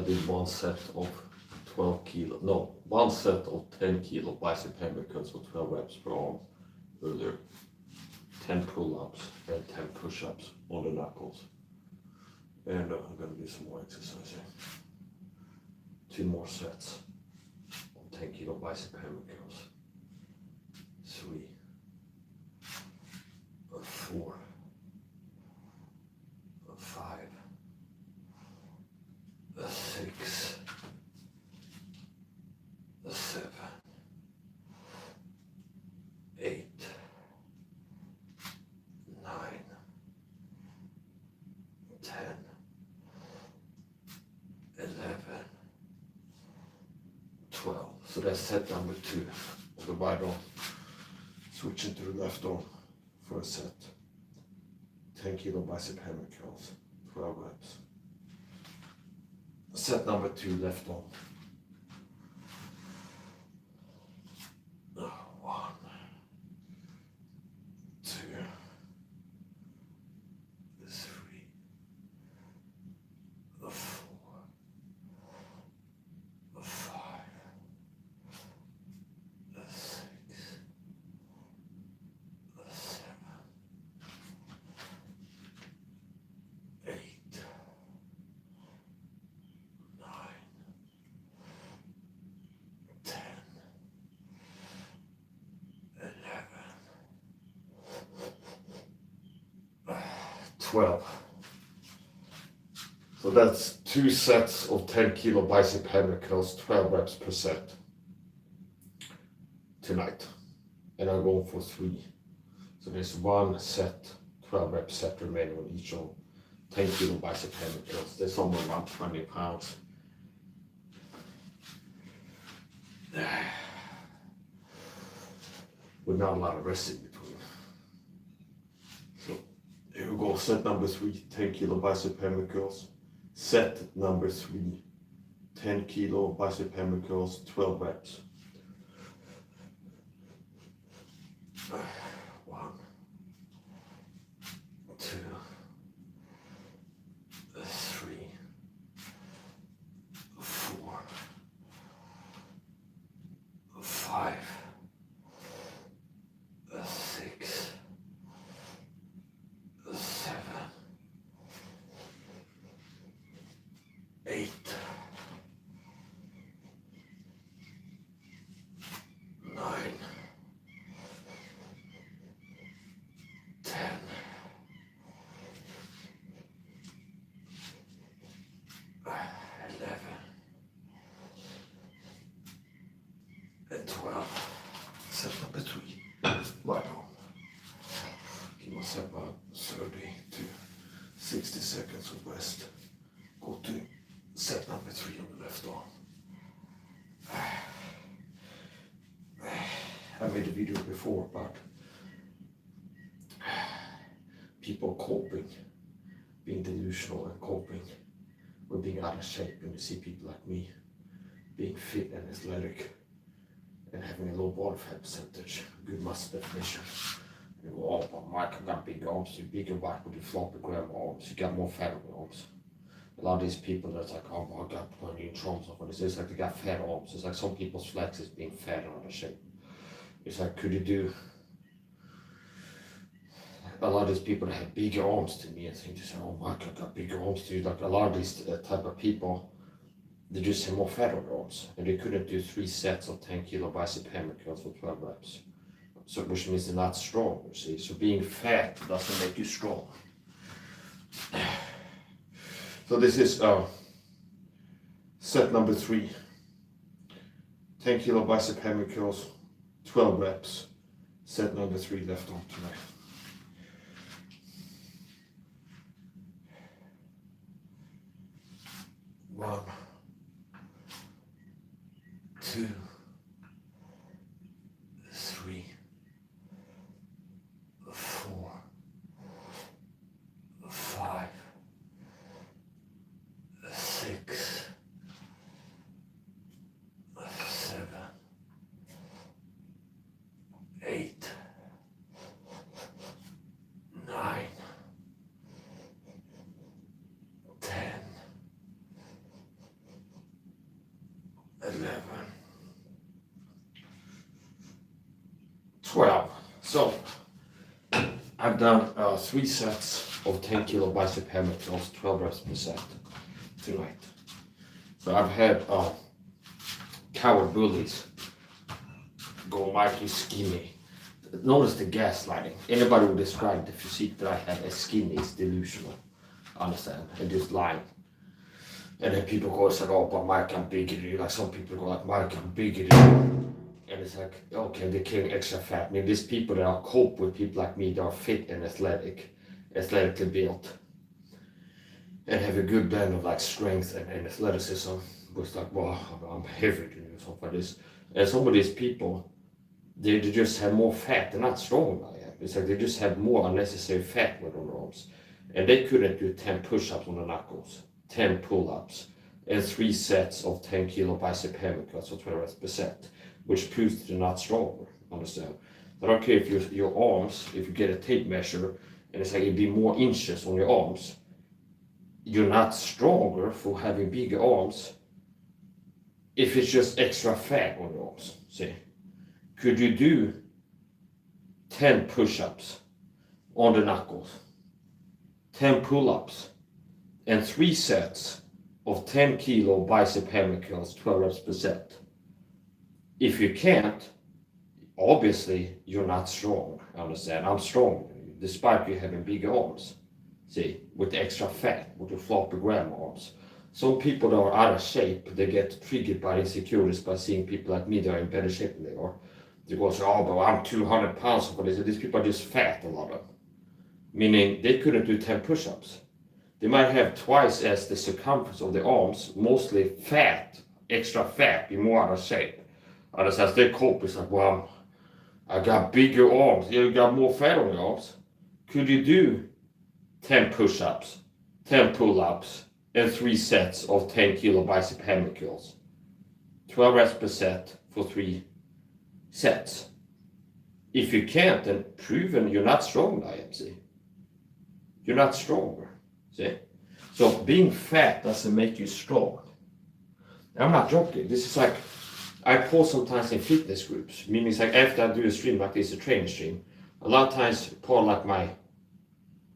did one set of 12 kilo, no, one set of 10 kilo bicep hammer curls for 12 reps per arm earlier. 10 pull-ups and 10 push-ups on the knuckles. And I'm gonna do some more exercise here. 2 more sets of 10 kilo bicep hammer curls. 3, 4, 5, 6, 7, 8, 9, 10, 11, 12. So that's set number 2 of the right arm. Switching to the left arm for a set. 10 kilo bicep hammer curls, 12 reps. Set number 2, left arm. 1, 2, 3, 4, 5, 6, 7, 8, 9, 10, 11, 12. So that's 2 sets of 10 kilo bicep hammer curls, 12 reps per set tonight. And I'm going for 3. So there's 1 set, 12 rep set remaining on each of 10 kilo bicep hammer curls. They're somewhere around 20 pounds. With not a lot of rest in between. So here we go, set number 3, 10 kilo bicep hammer curls. Set number 3, 10 kilo bicep hammer curls, 12 reps. 1, 2, 3, 4, 5, 6, 7, 8, 9, 10, 11, and 12. Set number 3. Right on. Give myself about 30 to 60 seconds of rest. Go to set number 3 on the left arm. I made a video before about people coping, being delusional and coping with being out of shape. And you see people like me being fit and athletic and having a low body fat percentage, good muscle definition. You go, oh, but Mike, I got big arms, you're bigger back with your floppy grab arms, you got more fat on your arms. A lot of these people that's like, oh, I got 20-inch arms off, and it's like they got fat arms. It's like some people's flex is being fat and out of shape. It's like, could you do a lot of these people that have bigger arms to me, I think they say, oh Mike, I got bigger arms too. Like a lot of these type of people, they just have more fat on their arms, and they couldn't do 3 sets of 10 kilo bicep hammer curls for 12 reps. So, which means they're not strong, you see. So being fat doesn't make you strong. So this is set number 3. 10 kilo bicep hammer curls, 12 reps. Set number 3 left arm tonight. One, 2, 3, 4, 5, 6, 7, 8, 9, 10, 12. So I've done 3 sets of 10 kilo bicep hammer curls, 12 reps per set tonight. So I've had coward bullies go mighty skinny. Notice the gaslighting. Anybody would describe the physique that I have as skinny is delusional. Understand? And just lying. And then people go and say, oh, but Mike, I'm bigger than you. Like some people go like, Mike, I'm bigger than you. And it's like, okay, they're killing extra fat. I mean, these people that are cope with people like me that are fit and athletically built, and have a good blend of like strength and athleticism. Was like, well, I'm heavier than you, something like this. And some of these people, they just have more fat. They're not strong than I am. It's like they just have more unnecessary fat with their arms. And they couldn't do 10 push-ups on the knuckles, 10 pull-ups, and 3 sets of 10 kilo bicep hammer curls for 12 reps per set, which proves that they're not stronger. Understand? I don't care if your arms, if you get a tape measure, and it's like it'd be more inches on your arms, you're not stronger for having bigger arms if it's just extra fat on your arms. See? Could you do 10 push-ups on the knuckles, 10 pull-ups, and 3 sets of 10 kilo bicep hammer curls, 12 reps per set? If you can't, obviously you're not strong. Understand? I'm strong, despite you having bigger arms. See, with the extra fat, with the floppy grandma arms. Some people that are out of shape, they get triggered by insecurities by seeing people like me that are in better shape than they are. They go, oh, but I'm 200 pounds for this. These people are just fat, a lot of them. Meaning they couldn't do 10 push-ups. They might have twice as the circumference of the arms, mostly fat, extra fat, be more out of shape. Others as their cope is like, well, I got bigger arms. You got more fat on your arms. Could you do 10 push-ups, 10 pull-ups, and 3 sets of 10 kilo bicep hammer curls? 12 reps per set for 3 sets. If you can't, then proven you're not strong, I am, see. You're not stronger, see. So being fat doesn't make you strong. I'm not joking. This is like, I post sometimes in fitness groups, meaning it's like after I do a stream like this, a training stream, a lot of times part of like my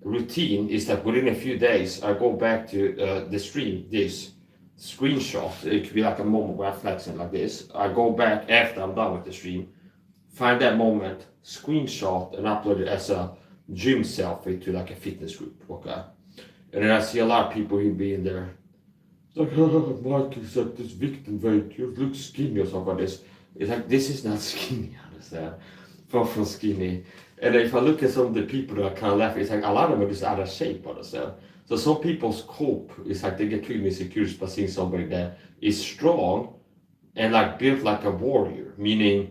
routine is that within a few days I go back to the stream, this screenshot. It could be like a moment where I'm flexing like this. I go back after I'm done with the stream, find that moment, screenshot, and upload it as a gym selfie to like a fitness group. Okay, and then I see a lot of people who be in there. It's like, oh, Mike is like this victim weight, you look skinny or something like this. It's like, this is not skinny, understand? Far from skinny. And if I look at some of the people that are kind of laughing, it's like a lot of them are just out of shape, understand? So some people's cope is like they get treated insecure by seeing somebody that is strong and like built like a warrior, meaning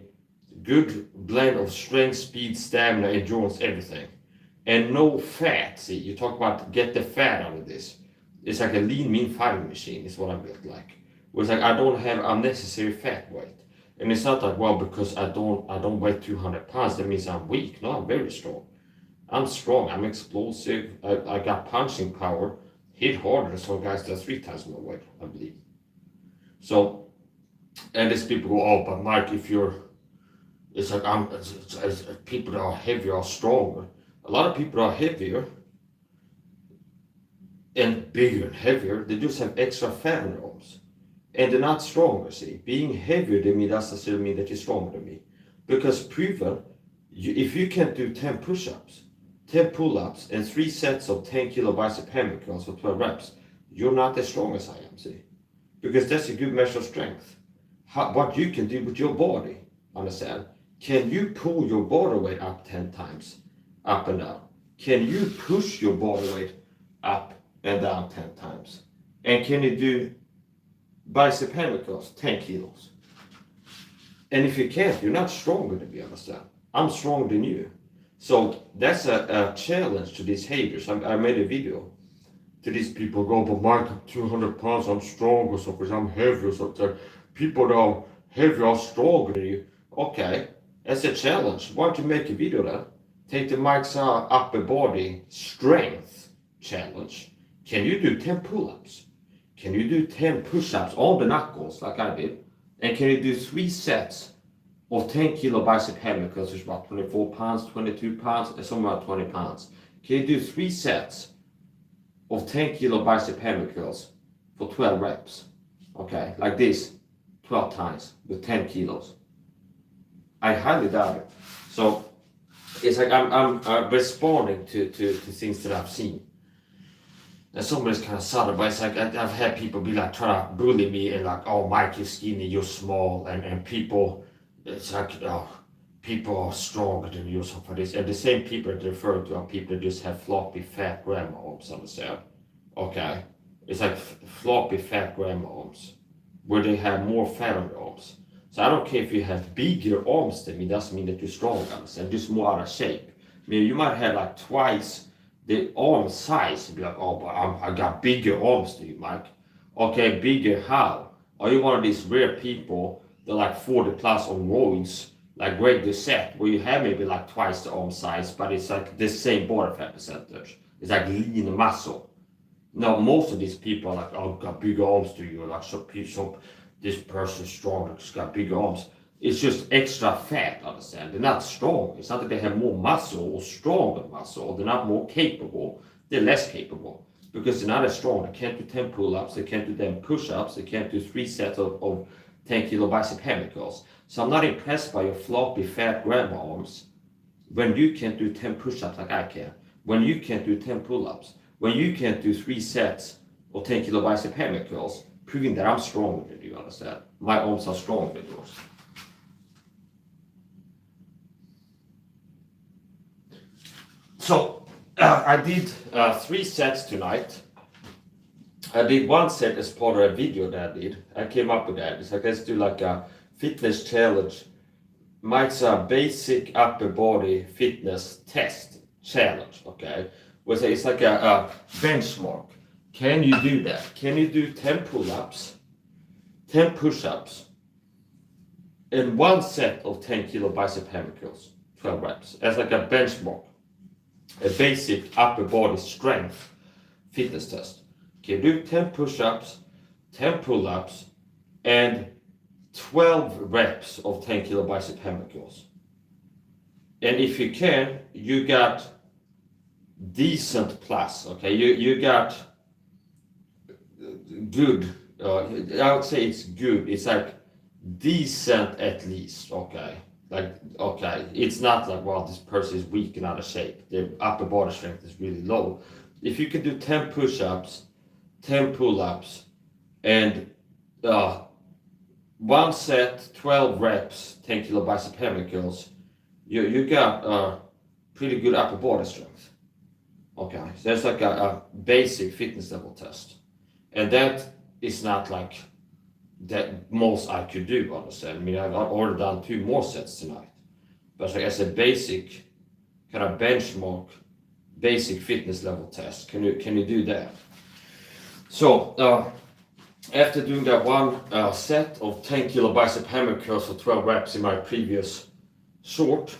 good blend of strength, speed, stamina, endurance, everything. And no fat. See, you talk about get the fat out of this. It's like a lean, mean fighting machine is what I'm built like. It's like I don't have unnecessary fat weight. And it's not like, well, because I don't weigh 200 pounds, that means I'm weak. No, I'm very strong. I'm strong, I'm explosive, I got punching power, hit harder than some guys that are 3 times my weight, I believe. So, and these people go, oh, but Mike, if you're, it's like people that are heavier are stronger. A lot of people are heavier and bigger and heavier, they just have extra fat in their arms. And they're not stronger, see. Being heavier than me doesn't necessarily mean that you're stronger than me. Because proven, if you can't do 10 push-ups, 10 pull-ups, and 3 sets of 10 kilo bicep hammer curls for 12 reps, you're not as strong as I am, see. Because that's a good measure of strength. What you can do with your body, understand? Can you pull your body weight up 10 times, up and down? Can you push your body weight up and down 10 times? And can you do bicep hammer curls, 10 kilos? And if you can't, you're not stronger than me, understand? I'm stronger than you. So that's a challenge to these haters. I made a video to these people go, but Mike, I'm 200 pounds, I'm strong or something, I'm heavy or something. People that are heavy are stronger than you. Okay, that's a challenge. Why don't you make a video then? Take the Mike's upper body strength challenge. Can you do 10 pull-ups? Can you do 10 push-ups on the knuckles like I did? And can you do 3 sets of 10 kilo bicep hammer curls, which is about 24 pounds, 22 pounds, and somewhere around 20 pounds. Can you do 3 sets of 10 kilo bicep hammer curls for 12 reps? Okay, like this, 12 times with 10 kilos. I highly doubt it. So it's like I'm responding to things that I've seen. And somebody's kind of subtle, but it's like I've had people be like trying to bully me and like, oh, Mike, you're skinny, you're small, and people, it's like, oh, people are stronger than you or something like this. And the same people that refer to are people that just have floppy, fat grandma arms, understand? Okay, it's like floppy, fat grandma arms, where they have more fat on their arms. So I don't care if you have bigger arms than me, doesn't mean that you're strong, understand? Just more out of shape. I mean, you might have like twice the arm size and be like, oh, but I got bigger arms than you, Mike. Okay, bigger how? Are you one of these rare people that like 40 plus on roids, like Greg Doucette, where you have maybe like twice the arm size, but it's like the same body fat percentage. It's like lean muscle. Now, most of these people are like, oh, got bigger arms than you, like so this person's strong, it's got bigger arms. It's just extra fat, understand? They're not strong. It's not that they have more muscle or stronger muscle, or they're not more capable. They're less capable because they're not as strong. They can't do 10 pull-ups, they can't do 10 push-ups, they can't do 3 sets of 10 kilo bicep hammer curls. So I'm not impressed by your floppy, fat grandma arms when you can't do 10 push-ups like I can, when you can't do 10 pull-ups, when you can't do 3 sets of 10 kilo bicep hammer curls, proving that I'm stronger than you, understand? My arms are stronger than yours. So I did 3 sets tonight. I did 1 set as part of a video that I did. I came up with that. It's like, let's do like a fitness challenge. Mike's a basic upper body fitness test challenge, okay? Where it's like a benchmark. Can you do that? Can you do 10 pull-ups, 10 push-ups, and 1 set of 10 kilo bicep hammer curls, 12 reps, as like a benchmark, a basic upper body strength fitness test. Can you do 10 push-ups, 10 pull-ups, and 12 reps of 10 kilo bicep hammer curls? And if you can, you got decent plus, okay? You got good, I would say it's good. It's like decent at least, okay? Like, okay, it's not like, well, this person is weak and out of shape. Their upper body strength is really low. If you can do 10 push-ups, 10 pull-ups, and 1 set, 12 reps, 10 kilo bicep hammer curls, you got pretty good upper body strength. Okay, so that's like a basic fitness level test. And that is not like that most I could do, understand? I mean, I've already done 2 more sets tonight. But like as a basic kind of benchmark, basic fitness level test, can you do that? So after doing that 1 set of 10 kilo bicep hammer curls for 12 reps in my previous short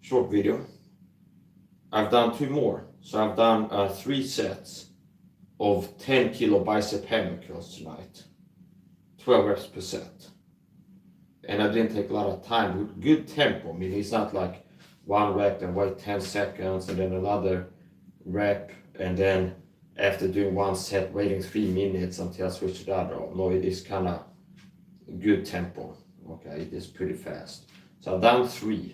video, I've done 2 more. So I've done 3 sets of 10 kilo bicep hammer curls tonight, 12 reps per set. And I didn't take a lot of time, with good tempo. I mean, it's not like 1 rep and wait 10 seconds and then another rep, and then after doing 1 set, waiting 3 minutes until I switch to the other arm. No, it is kind of good tempo. Okay, it is pretty fast. So I've done 3.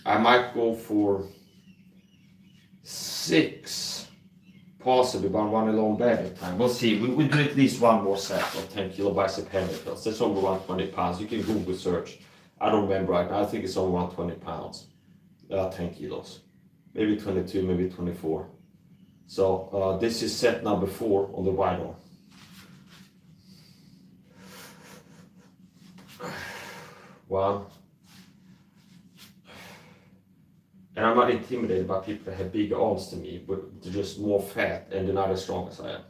I might go for 6, possibly, but 1 alone better time. We'll see. We'll do at least 1 more set of 10 kilo bicep hammer curls. That's over 120 pounds. You can Google search. I don't remember right now. I think it's over 120 pounds. 10 kilos. Maybe 22, maybe 24. So this is set number 4 on the right arm. One. And I'm not intimidated by people that have bigger arms than me, but they're just more fat and they're not as strong as I am.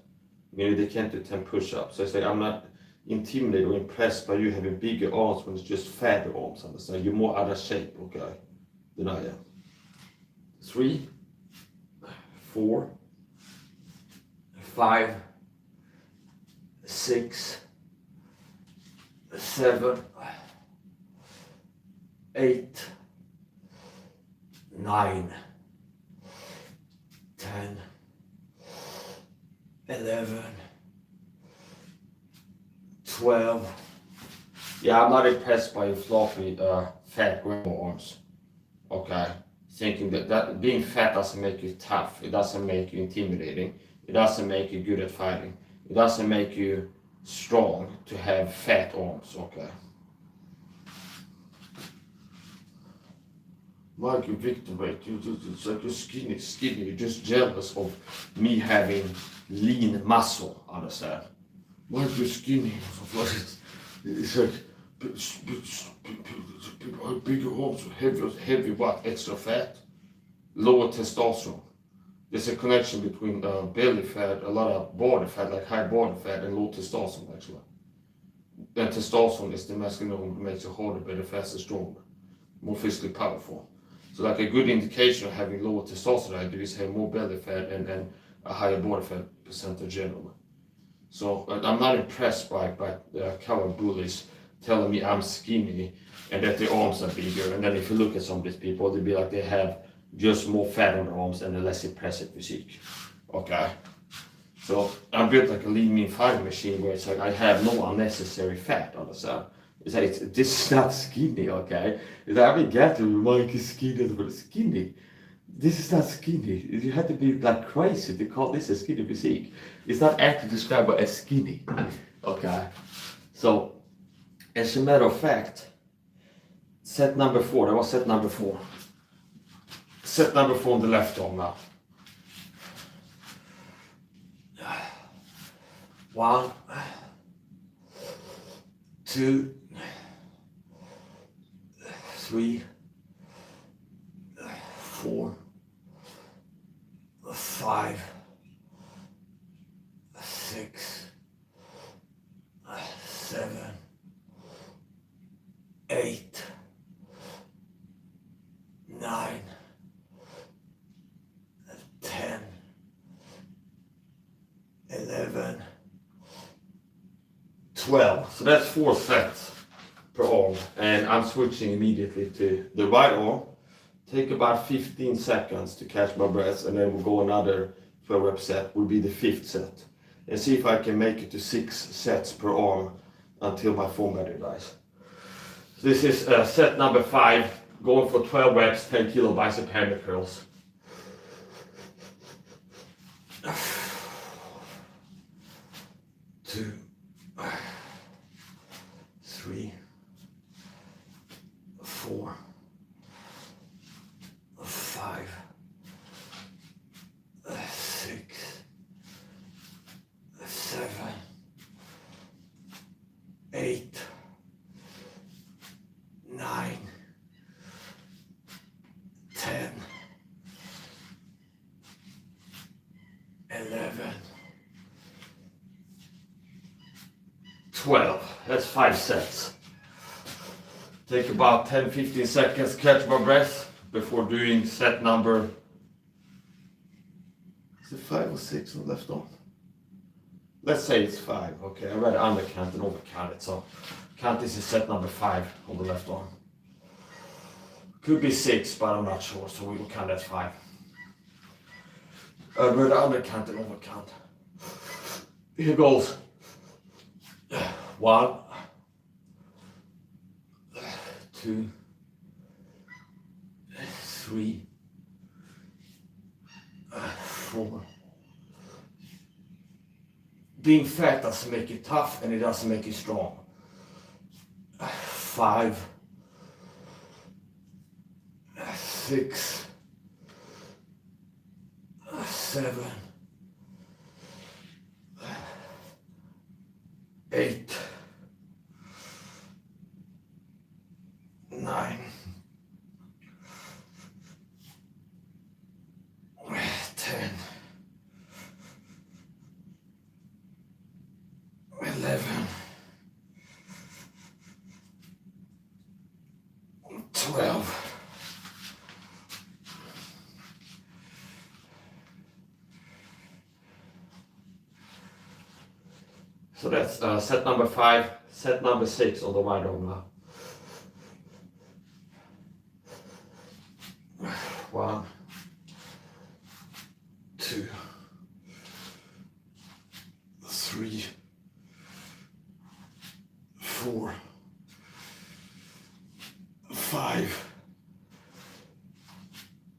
Maybe they can't do 10 push-ups. So it's like I'm not intimidated or impressed by you having bigger arms when it's just fatter arms. Understand? You're more out of shape, okay, than I am. 3, 4, 5, 6, 7, 8, 9, 10, 11, 12. Yeah, I'm not impressed by your fluffy, fat grandma arms. Okay, thinking that being fat doesn't make you tough. It doesn't make you intimidating. It doesn't make you good at fighting. It doesn't make you strong to have fat arms. Okay. Mike, you victim, mate. It's like you're skinny. You're just jealous of me having lean muscle. Understand? Mike, you're skinny. It's like bigger arms, heavy what? Extra fat, lower testosterone. There's a connection between belly fat, a lot of body fat, like high body fat, and low testosterone actually. And testosterone is the masculine hormone that makes you harder, better, faster, stronger, more physically powerful. So like a good indication of having lower testosterone is have more belly fat and a higher body fat percentage generally. So I'm not impressed by coward bullies telling me I'm skinny and that their arms are bigger. And then if you look at some of these people, they'll be like they have just more fat on their arms and a less impressive physique. Okay? So I'm built like a lean mean fighting machine where it's like I have no unnecessary fat on the side. It's like this is not skinny, okay? It's like, I mean, get to Mike is skinny, but skinny. This is not skinny. You have to be like crazy to call this a skinny physique. It's not actually described as skinny. Okay? So, as a matter of fact, set number 4, that was set number 4. Set number 4 on the left arm now. 1, 2, 3, 4, 5, 6, 7, 8, 9, 10, 11, 12. So that's 4 sets per arm. And I'm switching immediately to the right arm. Take about 15 seconds to catch my breath, and then we'll go another 12 rep set, will be the 5th set. And see if I can make it to 6 sets per arm until my foam battery dies. So this is set number 5, going for 12 reps, 10 kilo bicep hammer curls. 2, 3, 4, 5, 6, 7, 8, 9, 10, 11, 12. That's 5 sets. Take about 10-15 seconds, catch my breath before doing set number, is it 5 or 6 on the left arm? Let's say it's 5. Okay, I read undercount and overcount it, so count this is set number 5 on the left arm. Could be 6, but I'm not sure, so we will count as 5. I read undercount and overcount. Here goes. 1, 2, 3, 4. Being fat doesn't make you tough and it doesn't make you strong. 5, 6, 7, 8, 9, 10, 11, 12. So that's set number 5, set number 6 on the right arm now. 2, 3, 4, 5,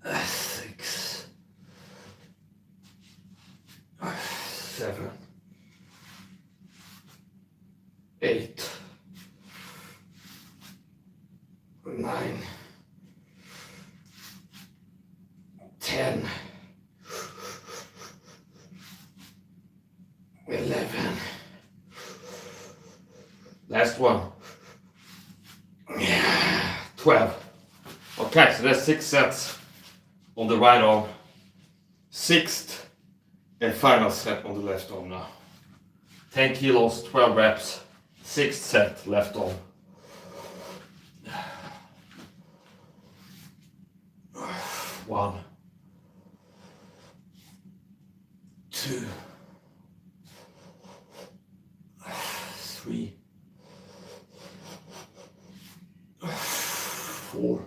6, 7, 8, 9, 10, 11. Last one. Yeah, 12. Okay, so that's 6 sets on the right arm. 6th and final set on the left arm now. 10 kilos, 12 reps, 6th set left arm. 1, 2, 3, 4,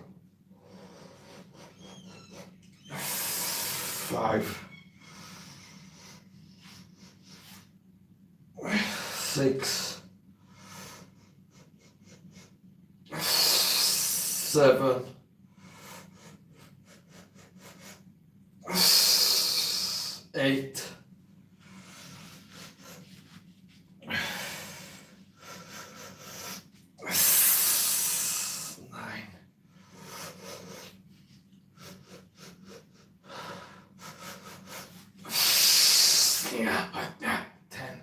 5, 6, 7, 8, 9, 10,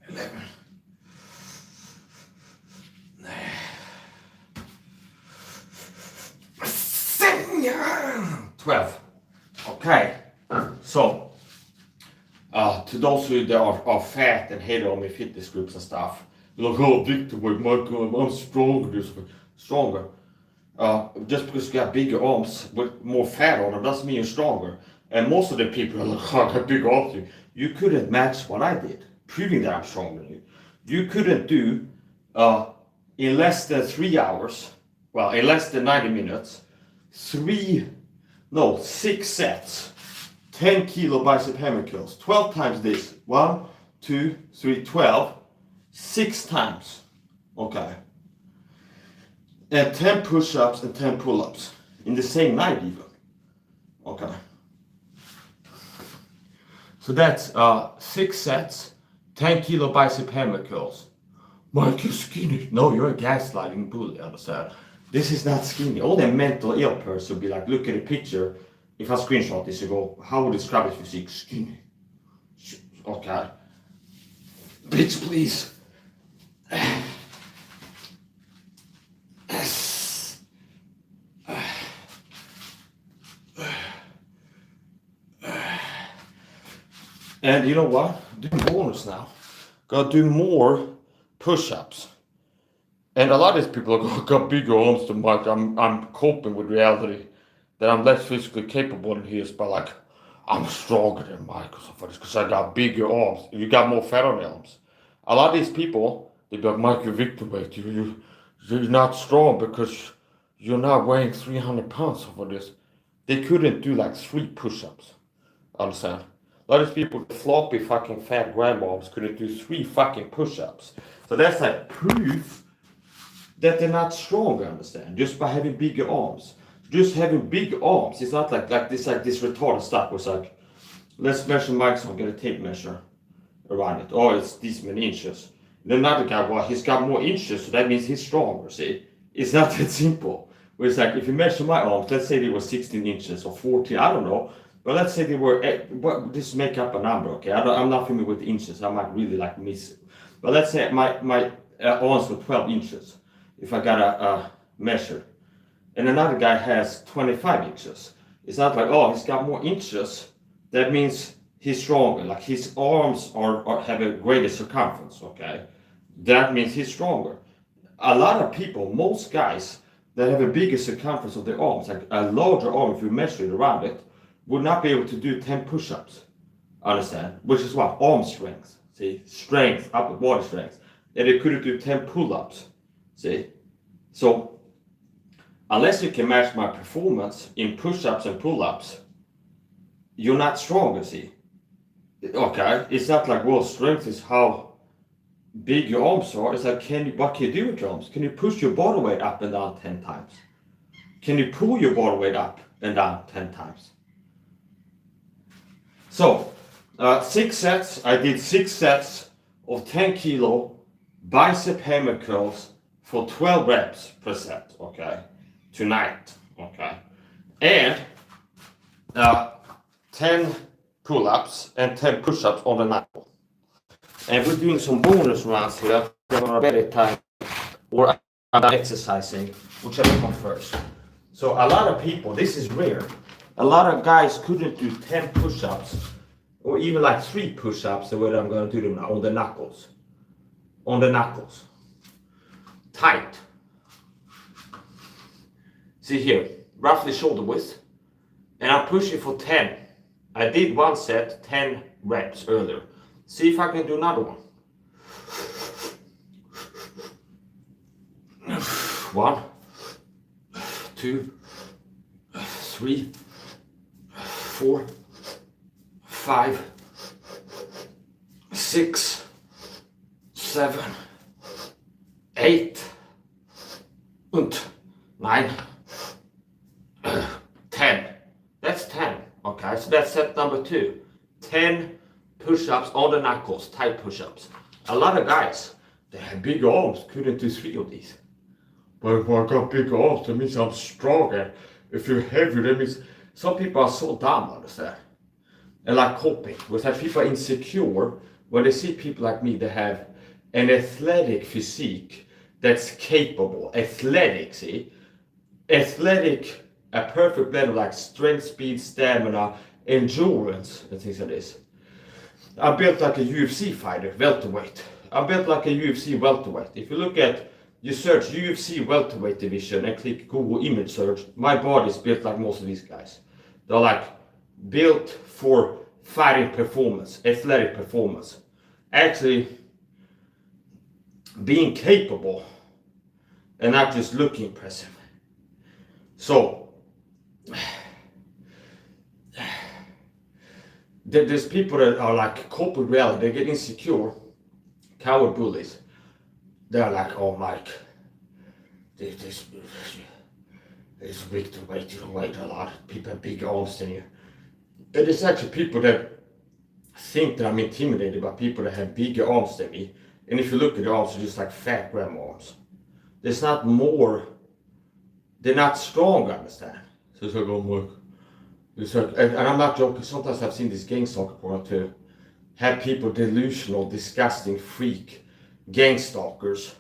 11, 12. Okay, so to those who are fat and hate on me fitness groups and stuff, like, oh, Victor, Michael, I'm stronger. Just because you got bigger arms with more fat on them doesn't mean you're stronger. And most of the people are like, oh, I got bigger arms. You couldn't match what I did, proving that I'm stronger than you. You couldn't do in less than 3 hours, well, in less than 90 minutes, 6 sets, 10 kilo bicep hammer curls, 12 times this, 1, 2, 3, 12, 6 times, okay. And 10 push-ups and 10 pull-ups in the same night even, okay. So that's 6 sets, 10 kilo bicep hammer curls. Mike, you're skinny. No, you're a gaslighting bully, understand? This is not skinny. All the mental ill person will be like, look at a picture. If I screenshot this, you go, how would you describe his physique? Skinny. Okay. Bitch, please. And you know what? Do bonus now. Gotta do more push-ups. And a lot of these people got bigger arms than Mike. I'm coping with reality that I'm less physically capable than he is, but like I'm stronger than Mike because I got bigger arms. You got more fat on the arms. A lot of these people, they be like, Mike, you're victim weight. You're not strong because you're not weighing 300 pounds over this. They couldn't do like 3 push-ups. Understand? A lot of these people, floppy fucking fat grandmoms couldn't do 3 fucking push-ups. So that's like proof that they're not strong, understand? Just by having bigger arms. Just having big arms, it's not like this retarded stuff was like, let's measure Mike's arm, get a tape measure around it. Oh, it's these many inches. And another guy, well, he's got more inches, so that means he's stronger, see? It's not that simple. Where it's like, if you measure my arms, let's say they were 16 inches or 14, I don't know. But let's say they were, just make up a number, okay? I'm not familiar with inches, I might really like miss it. But let's say my arms were 12 inches. If I got a measure, and another guy has 25 inches. It's not like, oh, he's got more inches. That means he's stronger. Like his arms have a greater circumference, okay? That means he's stronger. A lot of people, most guys that have a bigger circumference of their arms, like a larger arm, if you measure it around it, would not be able to do 10 push-ups. Understand? Which is what? Arm strength. See? Strength, upper body strength. And they couldn't do 10 pull-ups. See? So unless you can match my performance in push-ups and pull-ups, you're not strong, you see. Okay, it's not like world strength is how big your arms are. It's like, what can you do with your arms? Can you push your body weight up and down 10 times? Can you pull your body weight up and down 10 times? So, 6 sets. I did 6 sets of 10 kilo bicep hammer curls for 12 reps per set, okay? Tonight, okay? And 10 pull-ups and 10 push-ups on the knuckle. And we're doing some bonus rounds here. I'm on a better time, or I'm exercising, whichever one first. So a lot of people, this is rare, a lot of guys couldn't do 10 push-ups, or even like 3 push-ups, the way I'm going to do them now, on the knuckles. On the knuckles. Tight. See here, roughly shoulder width. And I'm pushing for 10. I did one set, 10 reps earlier. See if I can do another one. 1, 2, 3, 4, 5, 6, 7, 8, and 9, 10. That's 10. Okay, so that's set number 2. 10 push-ups on the knuckles, tight push-ups. A lot of guys, they have big arms, couldn't do 3 of these. But if I got big arms, that means I'm stronger. If you're heavy, that means some people are so dumb, understand? And like coping, with that people are insecure when they see people like me that have an athletic physique that's capable. Athletic, see? Athletic, a perfect blend of like strength, speed, stamina, endurance, and things like this. I'm built like a UFC fighter, welterweight. I'm built like a UFC welterweight. If you look at, you search UFC welterweight division and click Google image search, my body is built like most of these guys. They're like built for fighting performance, athletic performance. Actually, being capable and not just looking impressive. So, there's people that are like corporate reality, they get insecure, coward bullies. They're like, oh Mike, this weak to weight, you don't weight a lot. People have big arms than you. And it's actually people that think that I'm intimidated by people that have bigger arms than me. And if you look at the arms, they're just like fat grandma arms. There's not more, they're not strong, understand? So it's like, oh Mike. It's like, and I'm not joking, sometimes I've seen this gang stalker program too. Have people delusional, disgusting, freak, gang stalkers.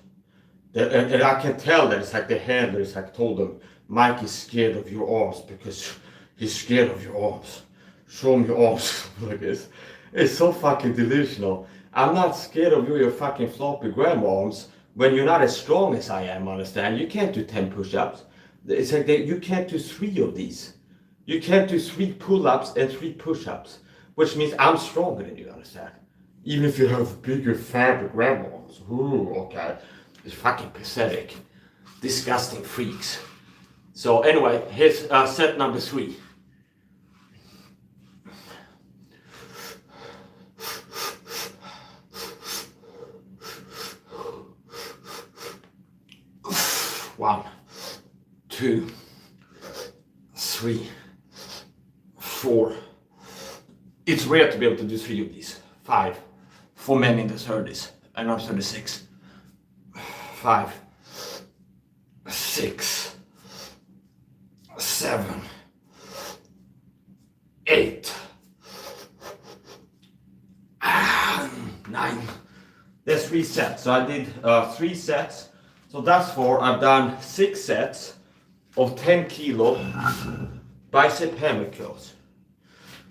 And I can tell that it's like the handlers like told them, Mike is scared of your arms because he's scared of your arms. Show me your arms like this. It's so fucking delusional. I'm not scared of your fucking floppy grandma arms when you're not as strong as I am, understand? You can't do 10 push-ups. It's like you can't do 3 of these. You can't do 3 pull-ups and 3 push-ups, which means I'm stronger than you, understand? Even if you have bigger, fatter grandma arms. Ooh, okay. It's fucking pathetic. Disgusting freaks. So anyway, here's set number 3. One, 2, 3, 4. It's rare to be able to do 3 of these. 5 for men in the 30s, and I'm 36. 5, 6, 7, 8, 9. There's 3 sets. So I did 3 sets. So thus far I've done 6 sets of 10 kilo bicep hammer curls,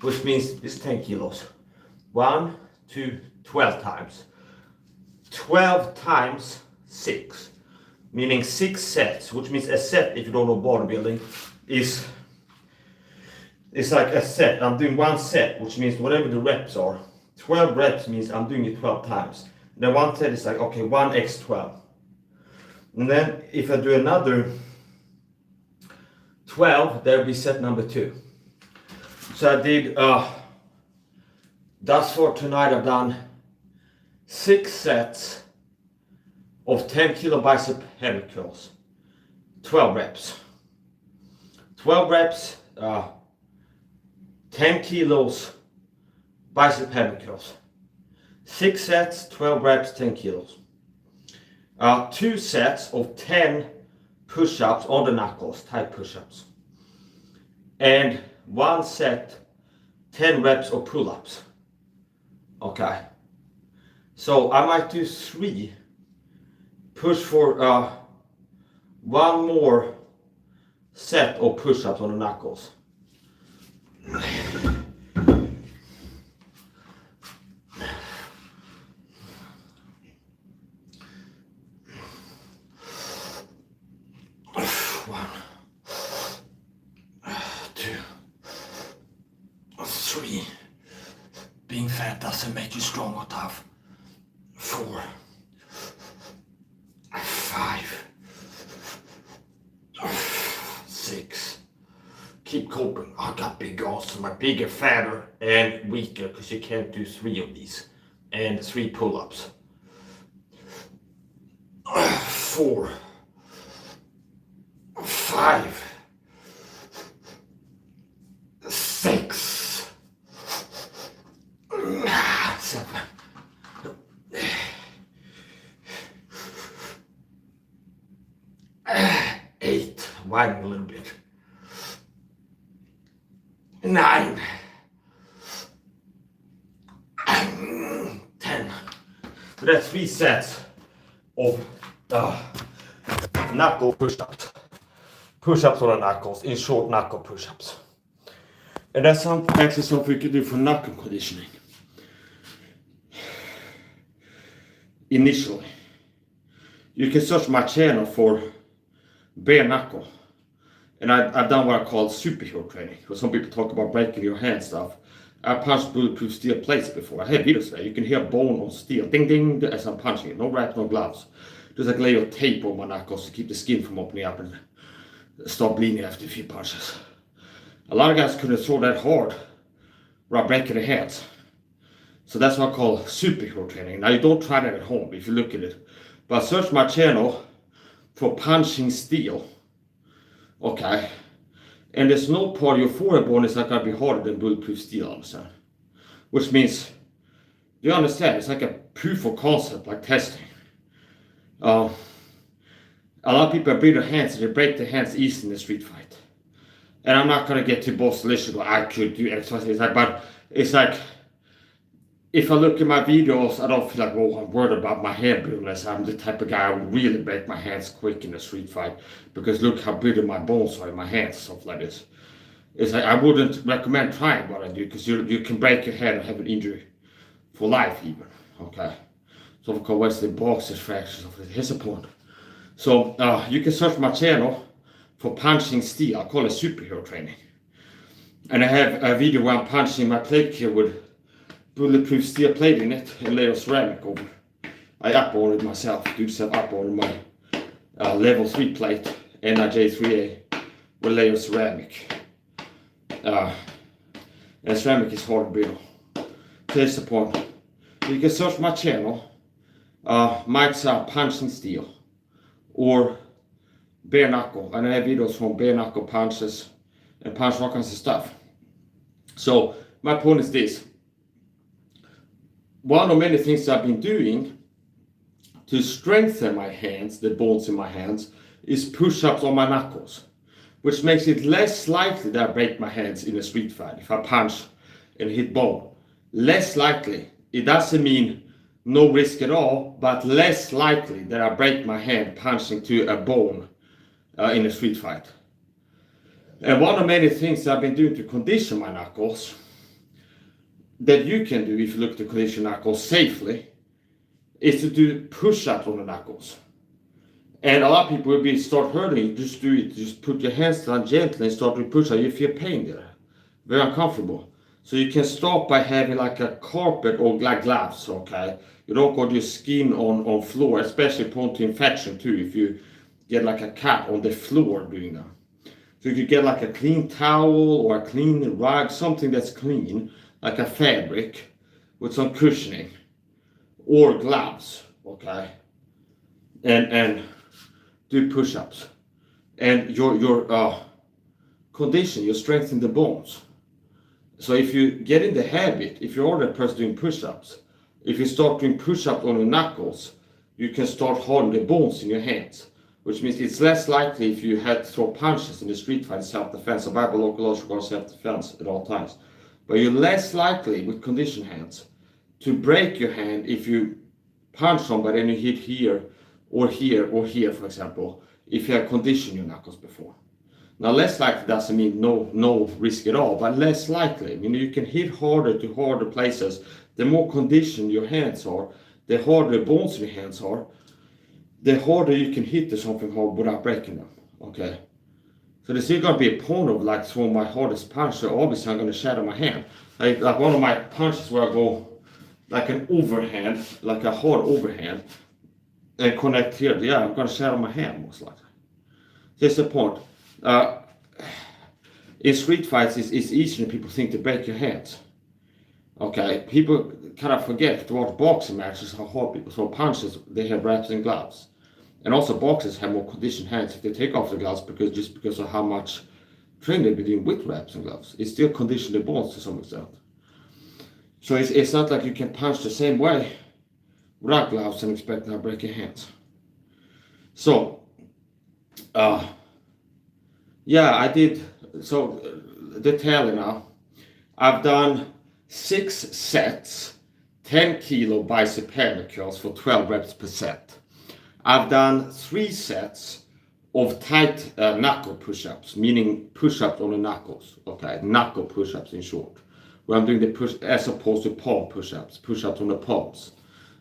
which means it's 10 kilos. 1, 2, 12 times. 12 times 6, meaning 6 sets, which means a set, if you don't know bodybuilding, is like a set. I'm doing 1 set, which means whatever the reps are. 12 reps means I'm doing it 12 times. Then 1 set is like, okay, 1 x 12. And then if I do another 12, there'll be set number 2. So I did, thus for tonight I've done 6 sets of 10 kilo bicep heavy curls, 12 reps. 12 reps, 10 kilos bicep heavy curls. 6 sets, 12 reps, 10 kilos. 2 sets of 10 push-ups on the knuckles, tight push-ups. And 1 set, 10 reps of pull-ups. Okay. So I might do 3. Push for 1 more set of push-ups on the knuckles. Being fat doesn't make you strong or tough. 4, 5, 6. Keep coping. I got big arms, so I'm bigger, fatter, and weaker because you can't do 3 of these. And 3 pull-ups. 4, 5, 6. 7, 8, widen a little bit. 9, 10. So that's 3 sets of knuckle push-ups. Push-ups on the knuckles, in short knuckle push-ups. And that's actually something we can do for knuckle conditioning. Initially, you can search my channel for bare knuckle, and I've done what I call superhero training, where some people talk about breaking your hand stuff. I punched bulletproof steel plates before. I have videos there. You can hear bone on steel, ding ding, as I'm punching it. No wrap, no gloves. Just like layer of tape on my knuckles to keep the skin from opening up and stop bleeding after a few punches. A lot of guys couldn't throw that hard without breaking their hands. So that's what I call superhero training. Now you don't try that at home if you look at it. But search my channel for punching steel. Okay. And there's no part of your forehead bone is not going to be harder than bulletproof steel, understand? Which means, do you understand? It's like a proof of concept, like testing. A lot of people have bigger hands and they break their hands easy in a street fight. And I'm not going to get too boastful, I could do X, Y, Z, but it's like, if I look at my videos, I don't feel like, oh, I'm worried about my hand unless I'm the type of guy who would really break my hands quick in a street fight. Because look how brittle my bones are in my hands, stuff like this. It's like, I wouldn't recommend trying what I do, because you can break your hand and have an injury for life even, okay? So of course, what's the boxes fractures of it? Here's the point. So you can search my channel for punching steel. I call it superhero training. And I have a video where I'm punching my plate here with bulletproof steel plate in it and layer of ceramic over. I upboarded myself, do self upboarded my level 3 plate, NIJ3A, with layer of ceramic. And ceramic is hard to build. Here's the point. You can search my channel, Mike's punching steel, or bare knuckle, and I have videos from bare knuckle punches and punch all kinds of stuff. So my point is this. One of many things I've been doing to strengthen my hands, the bones in my hands, is push-ups on my knuckles, which makes it less likely that I break my hands in a street fight if I punch and hit bone. Less likely. It doesn't mean no risk at all, but less likely that I break my hand punching to a bone in a street fight. And one of many things I've been doing to condition my knuckles that you can do if you look to condition knuckles safely is to do push-ups on the knuckles. And a lot of people will start hurting, just do it, just put your hands down gently and start to push-up. You feel pain there, very uncomfortable. So you can start by having like a carpet or like gloves, okay? You don't got your skin on floor, especially prone to infection too if you get like a cut on the floor doing that. So you could get like a clean towel or a clean rug, something that's clean, like a fabric with some cushioning, or gloves, okay, and do push-ups, and your condition, you strengthen the bones. So if you get in the habit, if you're already a person doing push-ups, if you start doing push-ups on your knuckles, you can start hardening the bones in your hands, which means it's less likely if you had to throw punches in the street fight, it's self-defense. Survival local laws require self-defense at all times. But you're less likely with conditioned hands to break your hand if you punch somebody and you hit here, or here, for example, if you have conditioned your knuckles before. Now, less likely doesn't mean no risk at all, but less likely. You can hit harder to harder places. The more conditioned your hands are, the harder the bones in your hands are, the harder you can hit to something hard without breaking them. Okay? So there's still going to be a point of like throwing my hardest punch, so obviously I'm going to shatter my hand. Like one of my punches where I go like an overhand, like a hard overhand, and connect here. Yeah, I'm going to shatter my hand most likely. Here's the point. In street fights, it's easier than people think to break your hands. Okay, people kind of forget to watch boxing matches how hard people throw punches. They have wraps and gloves, and also boxers have more conditioned hands if they take off the gloves because of how much training they've been doing with wraps and gloves. It still conditions the bones to some extent. So it's not like you can punch the same way without gloves and expect to break your hands. So, yeah, I did. So the tally now, I've done 6 sets, 10 kilo bicep hammer curls for 12 reps per set. I've done 3 sets of tight knuckle push-ups, meaning push-ups on the knuckles. Okay, knuckle push-ups in short. Where I'm doing the push as opposed to palm push-ups, push-ups on the palms,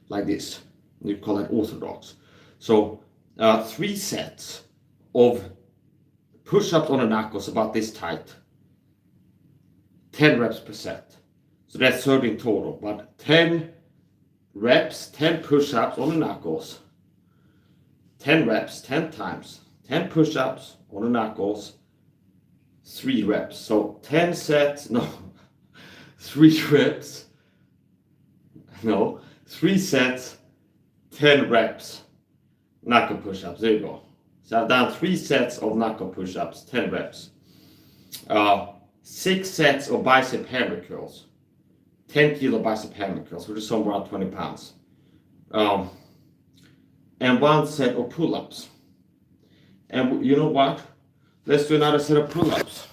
like this. You call that orthodox. So 3 sets of push-ups on the knuckles about this tight, 10 reps per set. So that's 30 in total, but 10 reps, 10 push-ups on the knuckles, 10 reps, 10 times, 10 push-ups on the knuckles, 3 reps. So 10 sets, no, 3 reps, no, 3 sets, 10 reps, knuckle push-ups, there you go. So I've done 3 sets of knuckle push-ups, 10 reps. 6 sets of bicep hammer curls, 10 kilo bicep hammer curls, which is somewhere around 20 pounds. And 1 set of pull-ups. And you know what? Let's do another set of pull-ups.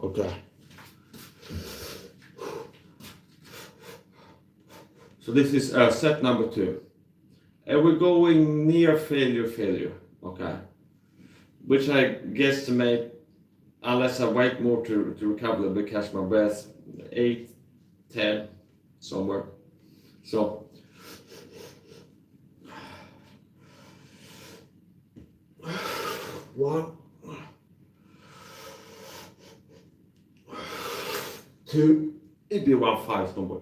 Okay. So this is set number 2. And we're going near failure, okay? Which I guesstimate, unless I wait more to recover a little bit, catch my breath, 8, 10, somewhere. So, one, 2, it'd be around 5 somewhere.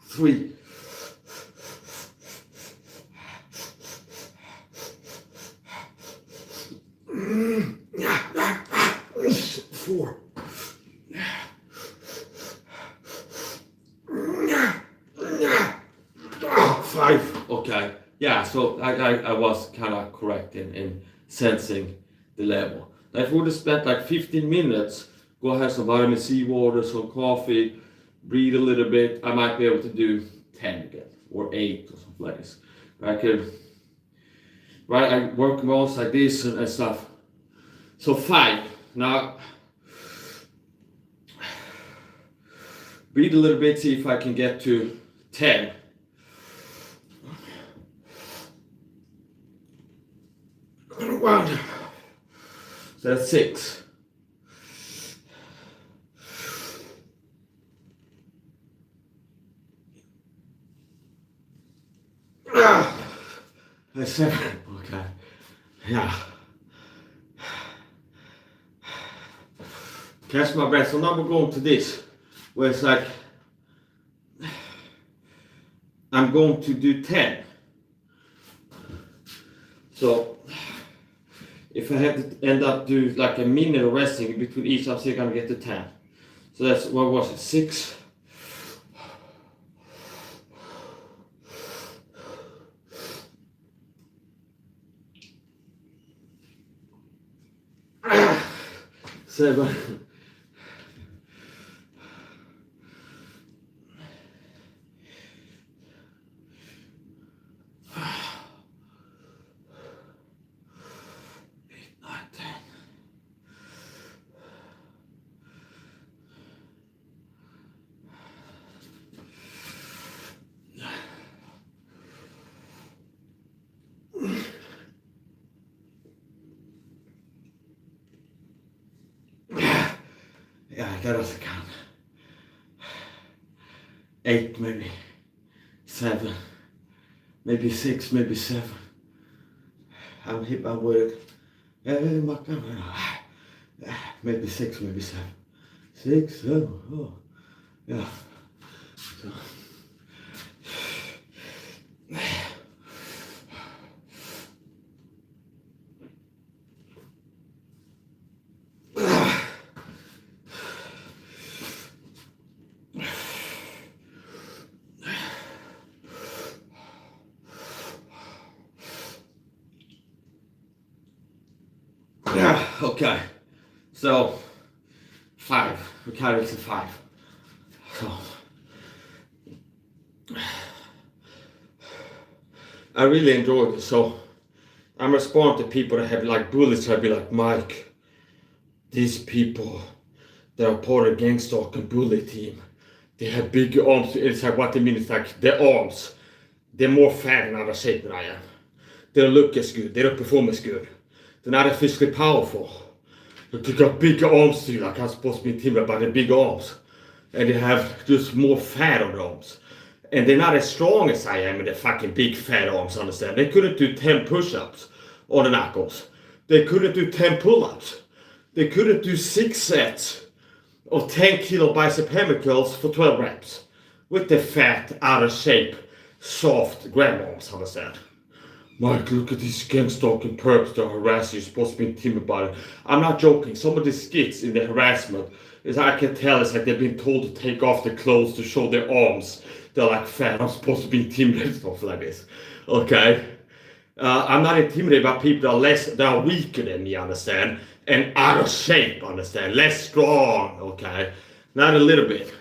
3, 4, 5. Okay, yeah. So I was kind of correct in sensing the level. Now if we would have spent like 15 minutes, go have some vitamin C water, some coffee, breathe a little bit, I might be able to do 10 again, or 8 or something like this. I work most like this and stuff. So 5. Now, breathe a little bit, see if I can get to 10. One. So that's 6. I said, okay, yeah. Catch my breath. So now we're going to this, where it's like, I'm going to do 10. So, if I have to end up do like a minute of resting between each, I'm still gonna get to 10. So that's, what was it, 6? Seven. Yeah, that was a count. 8 maybe, 7, maybe 6, maybe 7. I'm hit my word. Maybe 6, maybe 7. 6, 7, oh, yeah. So. Yeah, okay. So 5. We carry to 5. So I really enjoyed it. So I'm responding to people that have like bullets. I'd be like, Mike, these people, they're part of gang stalking bully team. They have big arms. It's like what they mean is like their arms. They're more fat and out of shape than I am. They don't look as good. They don't perform as good. They're not as physically powerful. They got big arms too, like I'm supposed to be intimidated by the big arms. And they have just more fat on the arms. And they're not as strong as I am in the fucking big fat arms, understand? They couldn't do 10 push-ups on the knuckles. They couldn't do 10 pull-ups. They couldn't do 6 sets of 10 kilo bicep hammer curls for 12 reps. With the fat, out of shape, soft grandma arms, understand? Mike, look at these gang stalking perps that harass you. You're supposed to be intimidated by it. I'm not joking. Some of the skits in the harassment is I can tell it's like they've been told to take off their clothes to show their arms. They're like fat. I'm supposed to be intimidated, stuff like this. Okay? I'm not intimidated by people that are weaker than me, understand? And out of shape, understand? Less strong, okay? Not a little bit.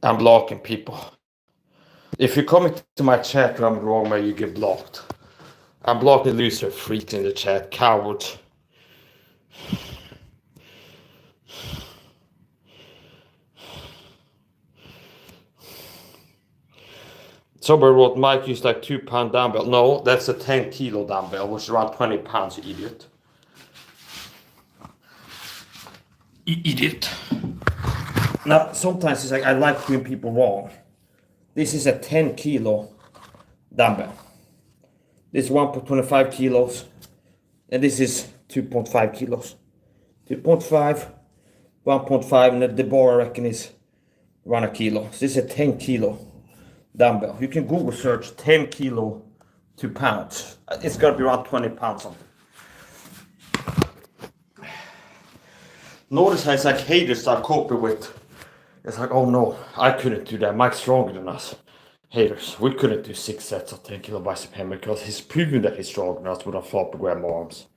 I'm blocking people. If you come into my chat room the wrong way, you get blocked. I'm blocking loser freaks in the chat, cowards. Somebody wrote, Mike used like 2-pound dumbbell. No, that's a 10 kilo dumbbell, which is around 20 pounds, you idiot. Idiot. Now, sometimes it's like I like doing people wrong. This is a 10 kilo dumbbell. This is 1.25 kilos. And this is 2.5 kilos. 2.5, 1.5, and the bar I reckon is around a kilo. So this is a 10 kilo dumbbell. You can Google search 10 kilo 2 pounds. It's gotta be around 20 pounds something. Notice how it's like haters start coping with. It's like, oh no, I couldn't do that. Mike's stronger than us. Haters, we couldn't do 6 sets of 10 kilo bicep hammer because he's proven that he's stronger than us with our floppy grandma arms.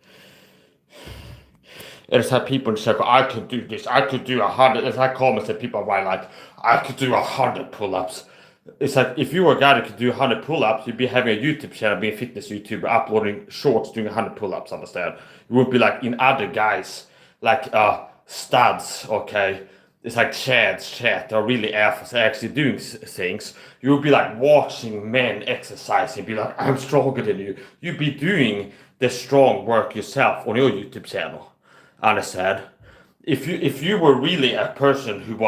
And it's like people in the circle, I could do this, I could do 100. It's like comments that people write like, I could do 100 pull-ups. It's like, if you were a guy that could do 100 pull-ups, you'd be having a YouTube channel, being a fitness YouTuber, uploading shorts, doing 100 pull-ups, understand? You would be like in other guys, like studs, okay? it's like chat are really efforts actually doing things. You'll be like watching men exercising, be like, I'm stronger than you. You'll be doing the strong work yourself on your YouTube channel. Understand? If you were really a person who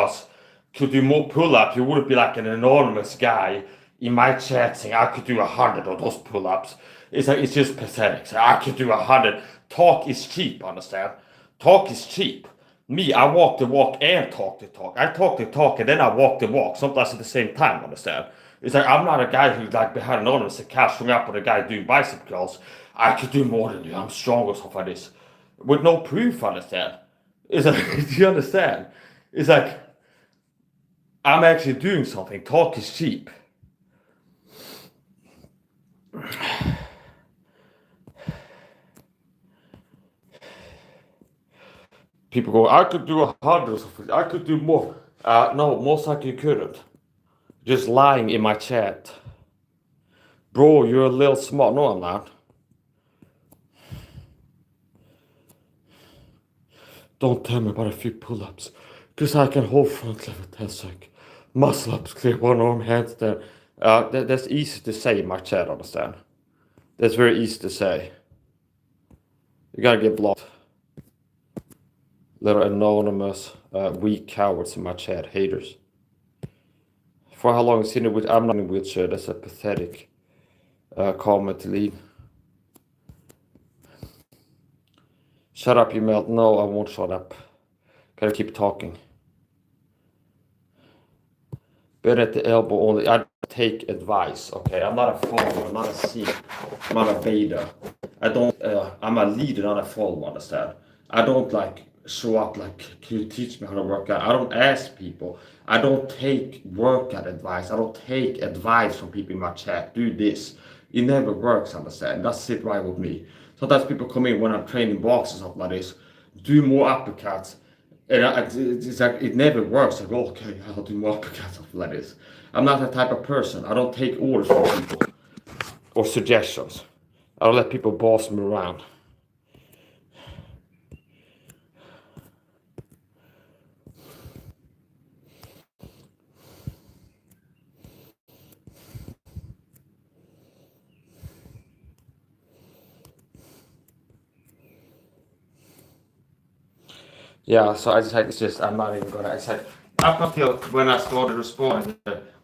could do more pull-ups, you wouldn't be like an anonymous guy in my chat saying I could do 100 of those pull-ups. It's like it's just pathetic. So I could do 100. Talk is cheap, understand? Talk is cheap. Me, I walk the walk and talk the talk. I talk the talk and then I walk the walk, sometimes at the same time, understand? It's like I'm not a guy who's like behind an anonymous account showing up with a guy doing bicep curls. I could do more than you, I'm strong or stuff like this. With no proof, understand? It's like, do you understand? It's like I'm actually doing something. Talk is cheap. People go, I could do 100, I could do more. No, most likely you couldn't. Just lying in my chat. Bro, you're a little smart. No, I'm not. Don't tell me about a few pull-ups. Because I can hold front lever 10 sec. Muscle ups, clear one arm, handstand. That's easy to say in my chat, understand? That's very easy to say. You gotta get blocked. Little anonymous, weak cowards in my chat, haters. For how long is he in a wheelchair? I'm not in a wheelchair. That's a pathetic comment to leave. Shut up, you melt. No, I won't shut up. Gotta keep talking. Bed at the elbow only. I take advice, okay? I'm not a follower. I'm not a seek. I'm not a beta. I don't. I'm a leader, not a follower. Understand? I don't like show up like, can you teach me how to work out? I don't ask people. I don't take workout advice. I don't take advice from people in my chat. Do this. It never works, understand? That's sit right with me. Sometimes people come in when I'm training boxes or something like this. Do more uppercuts. And it's like, it never works. I go, okay, I'll do more uppercuts, something like this. I'm not that type of person. I don't take orders from people or suggestions. I don't let people boss me around. Yeah, so I just like, it's just, I'm not even gonna, it's like, up until when I started responding,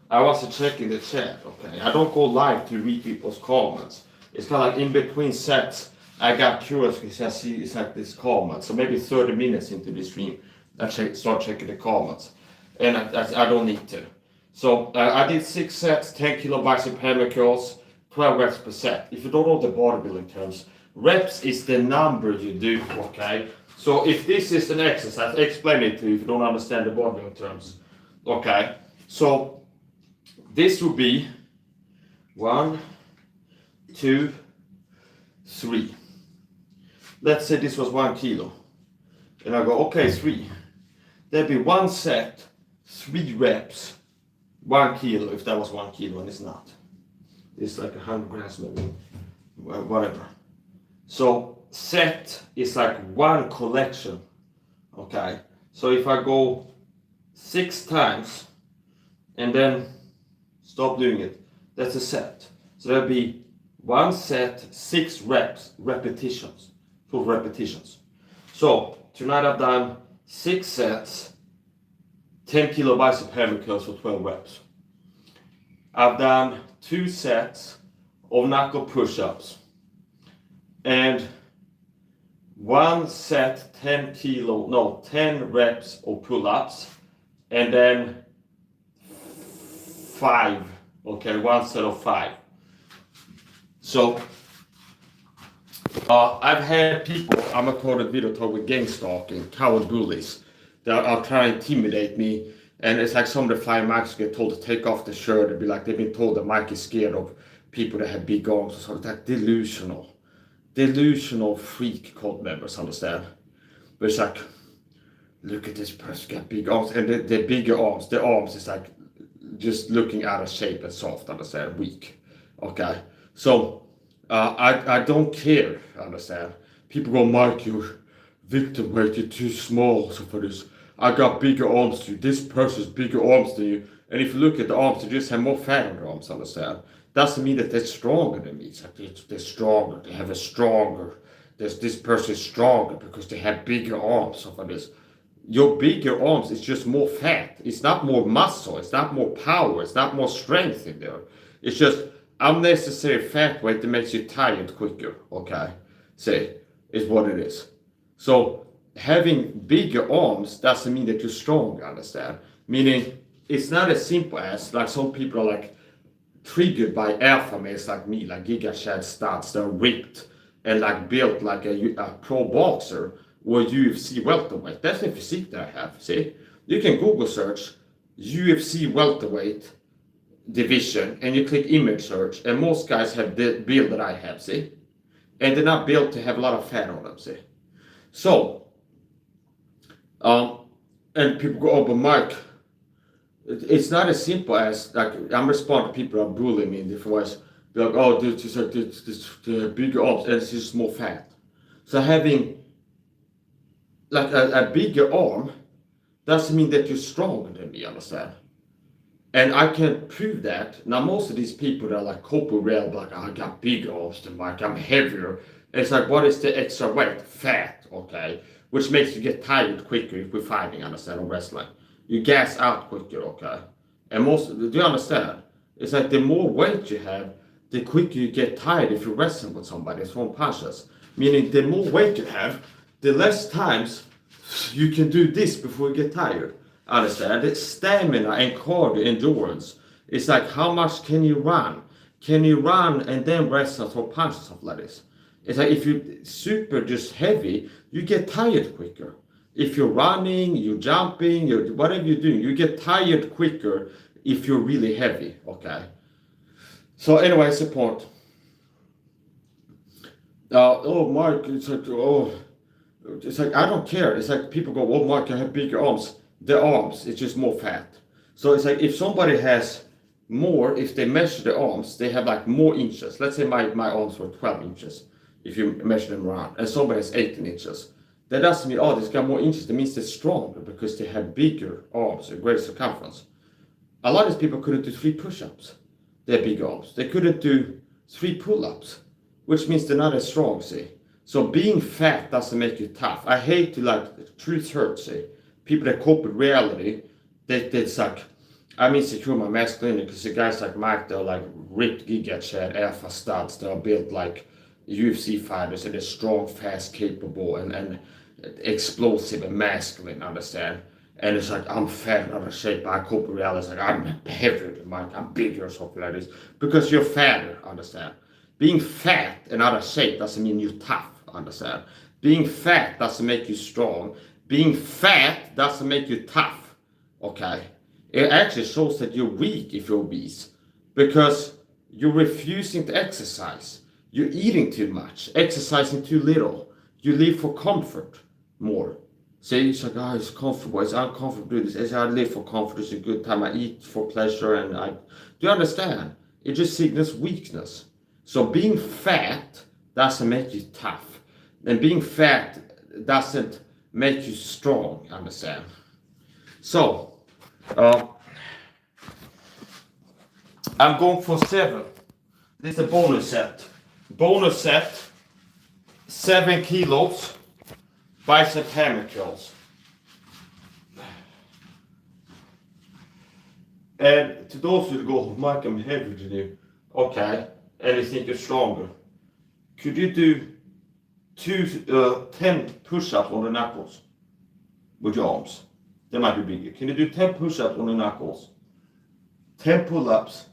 I wasn't checking the chat, okay? I don't go live to read people's comments. It's kind of like in between sets, I got curious because I see it's like this comment. So maybe 30 minutes into the stream, I start checking the comments. And I don't need to. So I did 6 sets, 10 kilo bicep hammer curls, 12 reps per set. If you don't know the bodybuilding terms, reps is the number you do, okay? So if this is an exercise, explain it to you if you don't understand the bodybuilding terms. Okay, so this would be 1, 2, 3. Let's say this was 1 kilo. And I go, okay, 3. There'd be 1 set, 3 reps, 1 kilo, if that was 1 kilo, and it's not. It's like 100 grams maybe, whatever. So set is like 1 collection, okay? So if I go 6 times and then stop doing it, that's a set. So there'll be 1 set, 6 repetitions, full repetitions. So tonight I've done 6 sets, 10 kilo bicep hammer curls for 12 reps. I've done 2 sets of knuckle push-ups and 1 set 10 reps of pull-ups, and then 5, okay, 1 set of 5. So I've had people, I'm a recorded video talk with gang stalking, coward bullies that are trying to intimidate me, and it's like some of the flying mics get told to take off the shirt and be like, they've been told that Mike is scared of people that have big arms or something. Like delusional freak cult members, understand? But it's like, look at this person got big arms, and the bigger arms, the arms is like just looking out of shape and soft, understand? Weak, okay? So I don't care, understand? People go, Mike, you're victim weight, you're too small, so for this. I got bigger arms than you. This person's bigger arms than you. And if you look at the arms, they just have more fat on their arms, understand? Doesn't mean that they're stronger than me. It's like they're stronger. They have a stronger. This person is stronger because they have bigger arms. Of this. Your bigger arms is just more fat. It's not more muscle. It's not more power. It's not more strength in there. It's just unnecessary fat weight that makes you tired quicker. Okay, see, is what it is. So having bigger arms doesn't mean that you're strong. Understand? Meaning it's not as simple as like some people are like triggered by alpha males like me, like giga chad studs. They're ripped and like built like a pro boxer or UFC welterweight. That's the physique that I have. See, you can Google search UFC welterweight division and you click image search, and most guys have the build that I have. See, and they're not built to have a lot of fat on them. See, so and people go, oh, but Mike, it's not as simple as like I'm responding to people who are bullying me in different ways. They're like, oh, this like this bigger arms and it's just more fat. So having like a bigger arm doesn't mean that you're stronger than me, understand? And I can prove that. Now most of these people that are like corporate real, like I got bigger arms than Mike, I'm heavier. And it's like, what is the extra weight? Fat, okay? Which makes you get tired quicker if we're fighting, understand, or wrestling. You gas out quicker, okay? And do you understand? It's like the more weight you have, the quicker you get tired if you're wrestling with somebody, throwing punches. Meaning the more weight you have, the less times you can do this before you get tired. Understand? It's stamina and cardio endurance. It's like how much can you run? Can you run and then wrestle, throw punches, stuff like this? It's like if you're super just heavy, you get tired quicker. If you're running, you're jumping, whatever you're doing, you get tired quicker if you're really heavy, okay? So anyway, it's a point. Oh, Mark, it's like, I don't care. It's like people go, oh, Mark, I have bigger arms. The arms, it's just more fat. So it's like if somebody has more, if they measure the arms, they have like more inches. Let's say my arms were 12 inches, if you measure them around, and somebody has 18 inches. That doesn't mean, oh, this got more inches. That means they're stronger because they have bigger arms, a greater circumference. A lot of these people couldn't do 3 push-ups. They have big arms. They couldn't do 3 pull-ups, which means they're not as strong, see. So being fat doesn't make you tough. I hate to like, the truth hurts, see. People that cope with reality, they suck. I'm insecure in my masculinity because the guys like Mike, they're like ripped giga chad, alpha studs. They're built like UFC fighters and they're strong, fast, capable, and explosive and masculine, understand? And it's like, I'm fat and out of shape, I cope with reality. It's like, I'm heavier than Mike, I'm bigger or something like this. Because you're fatter, understand? Being fat and out of shape doesn't mean you're tough, understand? Being fat doesn't make you strong. Being fat doesn't make you tough, okay? It actually shows that you're weak if you're obese. Because you're refusing to exercise. You're eating too much, exercising too little. You live for comfort more. See, it's like, oh, it's comfortable, it's uncomfortable to do this. It's I live for comfort, it's a good time, I eat for pleasure, and do you understand? It just signals weakness. So being fat doesn't make you tough. And being fat doesn't make you strong, understand? So, I'm going for 7. This is a bonus set. Bonus set, 7 kilos, bicep hammer curls. And to those who go, Mike, I'm heavier than you. Okay, and you think you're stronger. Could you do 10 push-ups on the knuckles with your arms? They might be bigger. Can you do 10 push-ups on the knuckles? 10 pull-ups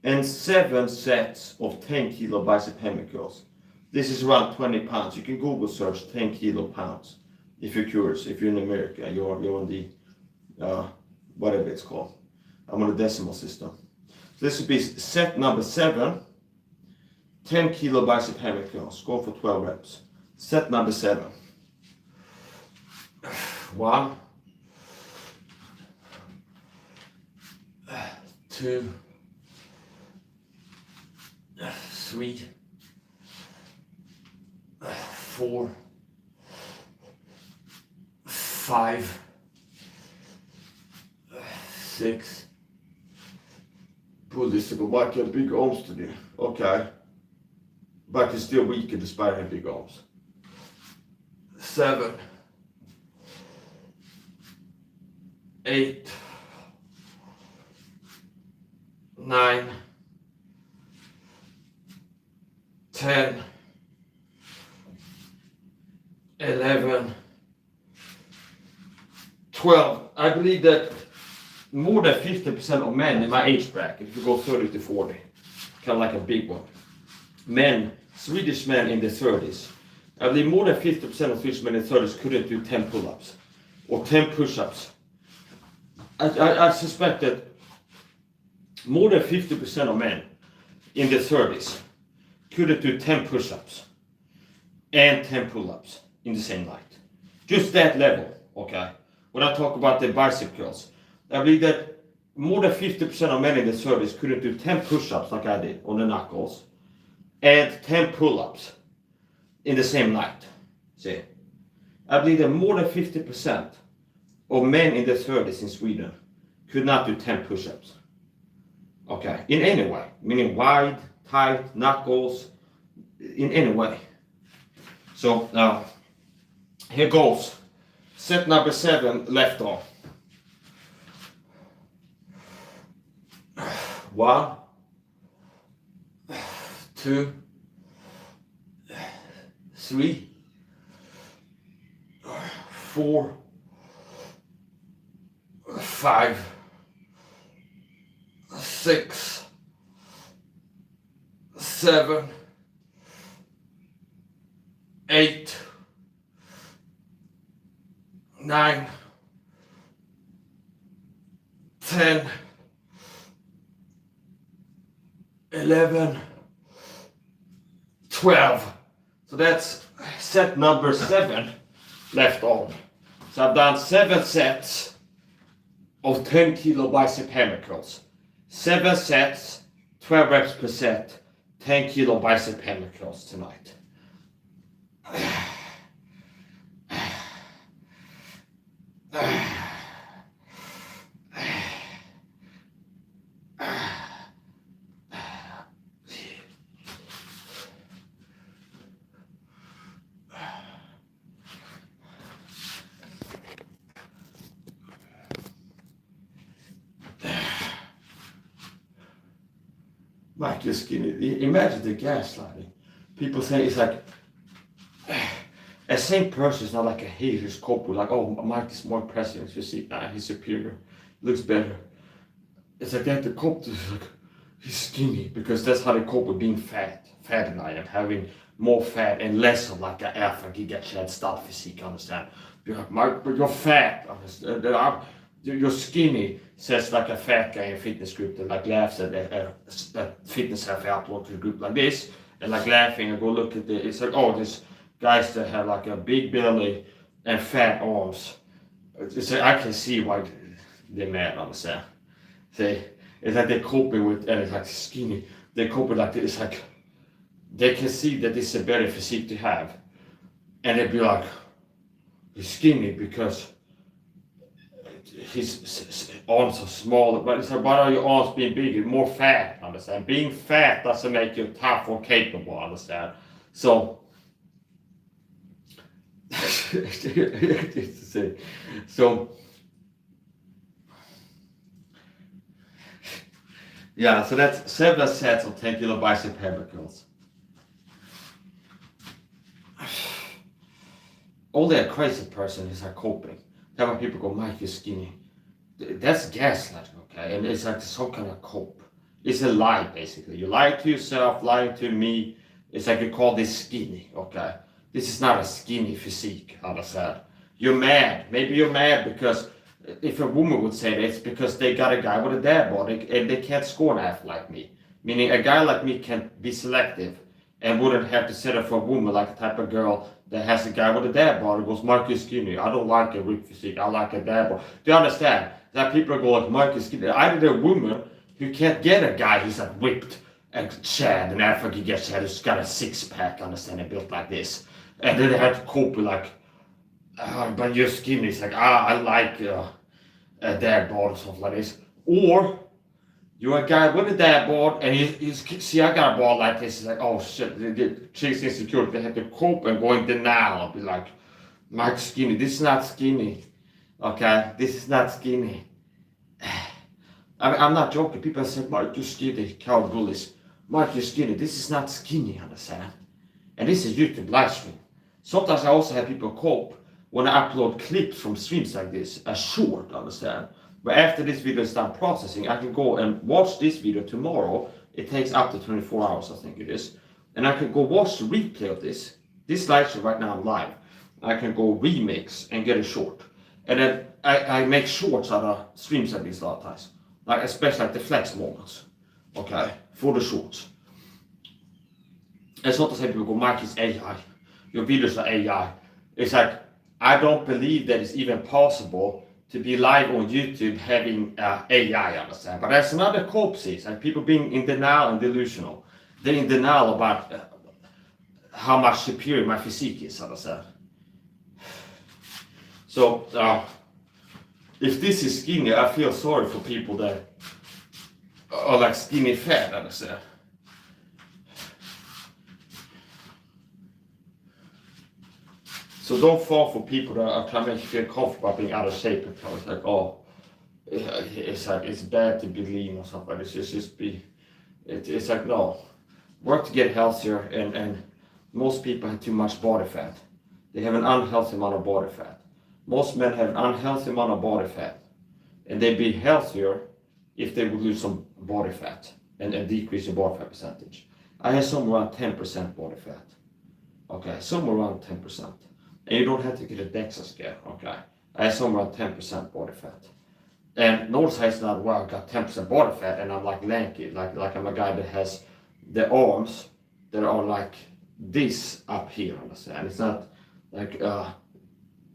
and 7 sets of 10 kilo bicep hammer curls. This is around 20 pounds. You can Google search 10 kilo pounds if you're curious. If you're in America, you're on the, whatever it's called. I'm on the decimal system. So this would be set number 7, 10 kilo bicep hammer curls. Go for 12 reps. Set number 7. 1, 2, 3, 4, 5, 6. Pull this to go back, you have big arms today. Okay. Back is still weaker despite having big arms. 7. 8. 9. 10. 11. 12. I believe that more than 50% of men in my age bracket, if you go 30 to 40, kind of like a big one, men, Swedish men in their 30s, I believe more than 50% of Swedish men in their 30s couldn't do 10 pull-ups or 10 push-ups. I suspect that more than 50% of men in their 30s couldn't do 10 push-ups and 10 pull-ups in the same night. Just that level, okay? When I talk about the bicep curls, I believe that more than 50% of men in the 30s couldn't do 10 push-ups like I did on the knuckles and 10 pull-ups in the same night. See? I believe that more than 50% of men in the 30s in Sweden could not do 10 push-ups. Okay, in any way, meaning wide, tight, knuckles, in any way. So now, here goes. Set number 7, left arm. 1, 2, 3, 4, 5, 6, 7, 8, 9, 10, 11, 12. So that's set number 7 left arm. So I've done 7 sets of 10 kilo bicep hammer curls. 7 sets, 12 reps per set, 10 kilo bicep hammer curls tonight. Mike, you're skinny. Imagine the gaslighting. People say it's like a same person is not like a hater, who's cope with like, oh, Mike is more impressive in physique. Nah, he's superior, looks better. It's like they have to cope with like he's skinny because that's how they cope with being fat than I am, having more fat and less of like an alpha giga chad style physique. Understand? You're like, Mike, but you're fat. You're skinny, says like a fat guy in a fitness group that like laughs at a fitness half outlaw to a group like this and like laughing and go look at it. It's like, oh, this guys that have like a big belly and fat arms. It's like, I can see why they're mad, understand? See, it's like they're coping with, and it's like skinny. They cope with like, it's like, they can see that this is a better physique to have. And they'd be like, he's skinny because his arms are smaller, but it's like, why are your arms being bigger? More fat, understand? Being fat doesn't make you tough or capable, understand? So, so, yeah, so that's 7 sets of 10 kilo bicep hammer curls. Only a crazy person is like coping. That's why people go, Mike, you're skinny. That's gaslighting, okay? And it's like some kind of cope. It's a lie, basically. You lie to yourself, lying to me. It's like you call this skinny, okay? This is not a skinny physique, understand? You're mad. Maybe you're mad because if a woman would say that, it's because they got a guy with a dad body and they can't score an athlete like me. Meaning a guy like me can be selective and wouldn't have to settle for a woman like a type of girl that has a guy with a dad bod. Goes, Mark is skinny. I don't like a ripped physique. I like a dad bod. Do you understand? That people go like, Mark is skinny. I did a woman who can't get a guy who's like ripped and chad and African gets chad who's got a 6-pack, understand, and built like this. And then they had to cope with like, but you're skinny. It's like, I like a dad bod or something like this. Or you're a guy with a dad bod, and he's see, I got a bod like this. He's like, oh shit, the chick's insecure. They have to cope and go in denial and be like, Mike's skinny. This is not skinny. Okay, this is not skinny. I'm not joking. People say, Mike, you're skinny. Cow bullies. Mike, you're skinny. This is not skinny, understand? And this is YouTube live stream. Sometimes I also have people cope when I upload clips from streams like this, a short, understand? But after this video is done processing, I can go and watch this video tomorrow. It takes up to 24 hours, I think it is. And I can go watch the replay of this. This live stream right now I'm live. I can go remix and get a short. And then I make shorts out of streams like this a lot of times. Like especially like the flex moments. Okay, for the shorts. And sometimes people go, Mike is AI. Your videos are AI. It's like, I don't believe that it's even possible to be live on YouTube having AI, understand? But there's another corpses, and people being in denial and delusional. They're in denial about how much superior my physique is, understand? So, if this is skinny, I feel sorry for people that are like skinny fat, understand? So don't fall for people that are trying to make you feel comfortable being out of shape. It's like, oh, it's like it's bad to be lean or something. It's just be. It's like no, work to get healthier. And most people have too much body fat. They have an unhealthy amount of body fat. Most men have an unhealthy amount of body fat, and they'd be healthier if they would lose some body fat and decrease your body fat percentage. I have somewhere around 10% body fat. Okay, somewhere around 10%. And you don't have to get a DEXA scale, okay? I have somewhere around 10% body fat. And notice how it's not, well, I got 10% body fat and I'm like lanky, like I'm a guy that has the arms that are like this up here, understand? It's not like,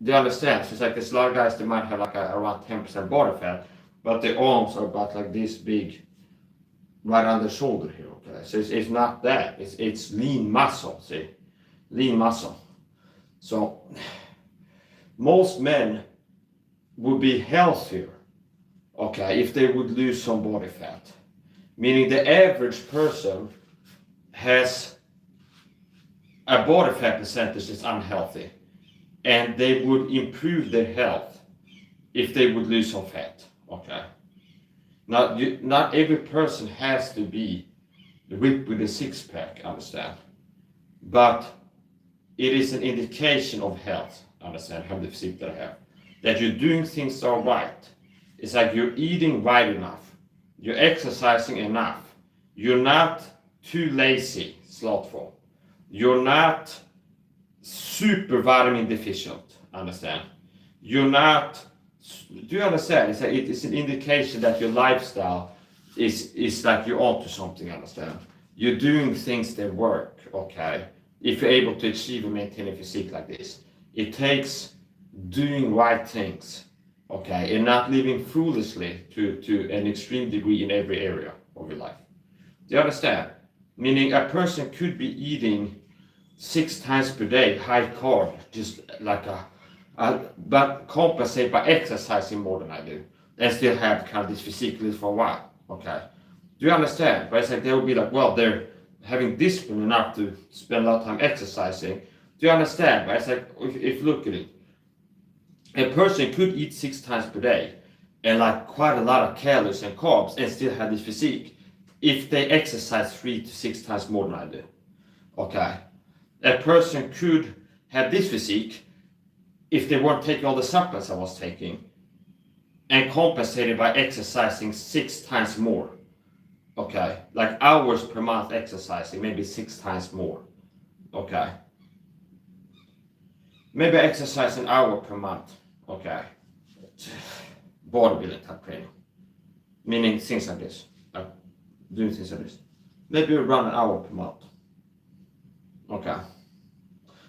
they understand. So it's like there's a lot of guys that might have like around 10% body fat, but the arms are about like this big, right on the shoulder here, okay? So it's not that, it's lean muscle, see? Lean muscle. So, most men would be healthier, okay, if they would lose some body fat. Meaning the average person has a body fat percentage that's unhealthy. And they would improve their health if they would lose some fat, okay. Now, not every person has to be ripped with a six-pack, understand? But it is an indication of health, understand, how the physique that I have. That you're doing things all right. It's like you're eating right enough. You're exercising enough. You're not too lazy, slothful. You're not super vitamin deficient, understand? You're not, do you understand? It's an indication that your lifestyle is like you're onto something, understand? You're doing things that work, okay? If you're able to achieve and maintain a physique like this. It takes doing right things, okay, and not living foolishly to an extreme degree in every area of your life. Do you understand? Meaning a person could be eating 6 times per day, high carb, just like but compensate by exercising more than I do, and still have kind of this physique for a while, okay? Do you understand? But it's like they will be like, well, they're having discipline enough to spend a lot of time exercising. Do you understand? But it's like, if you look at it, a person could eat 6 times per day and like quite a lot of calories and carbs and still have this physique if they exercise 3 to 6 times more than I do. Okay? A person could have this physique if they weren't taking all the supplements I was taking and compensated by exercising 6 times more. Okay, like hours per month exercising, maybe 6 times more. Okay, maybe exercise an hour per month. Okay, bodybuilding type training, meaning things like this, like doing things like this. Maybe around an hour per month. Okay,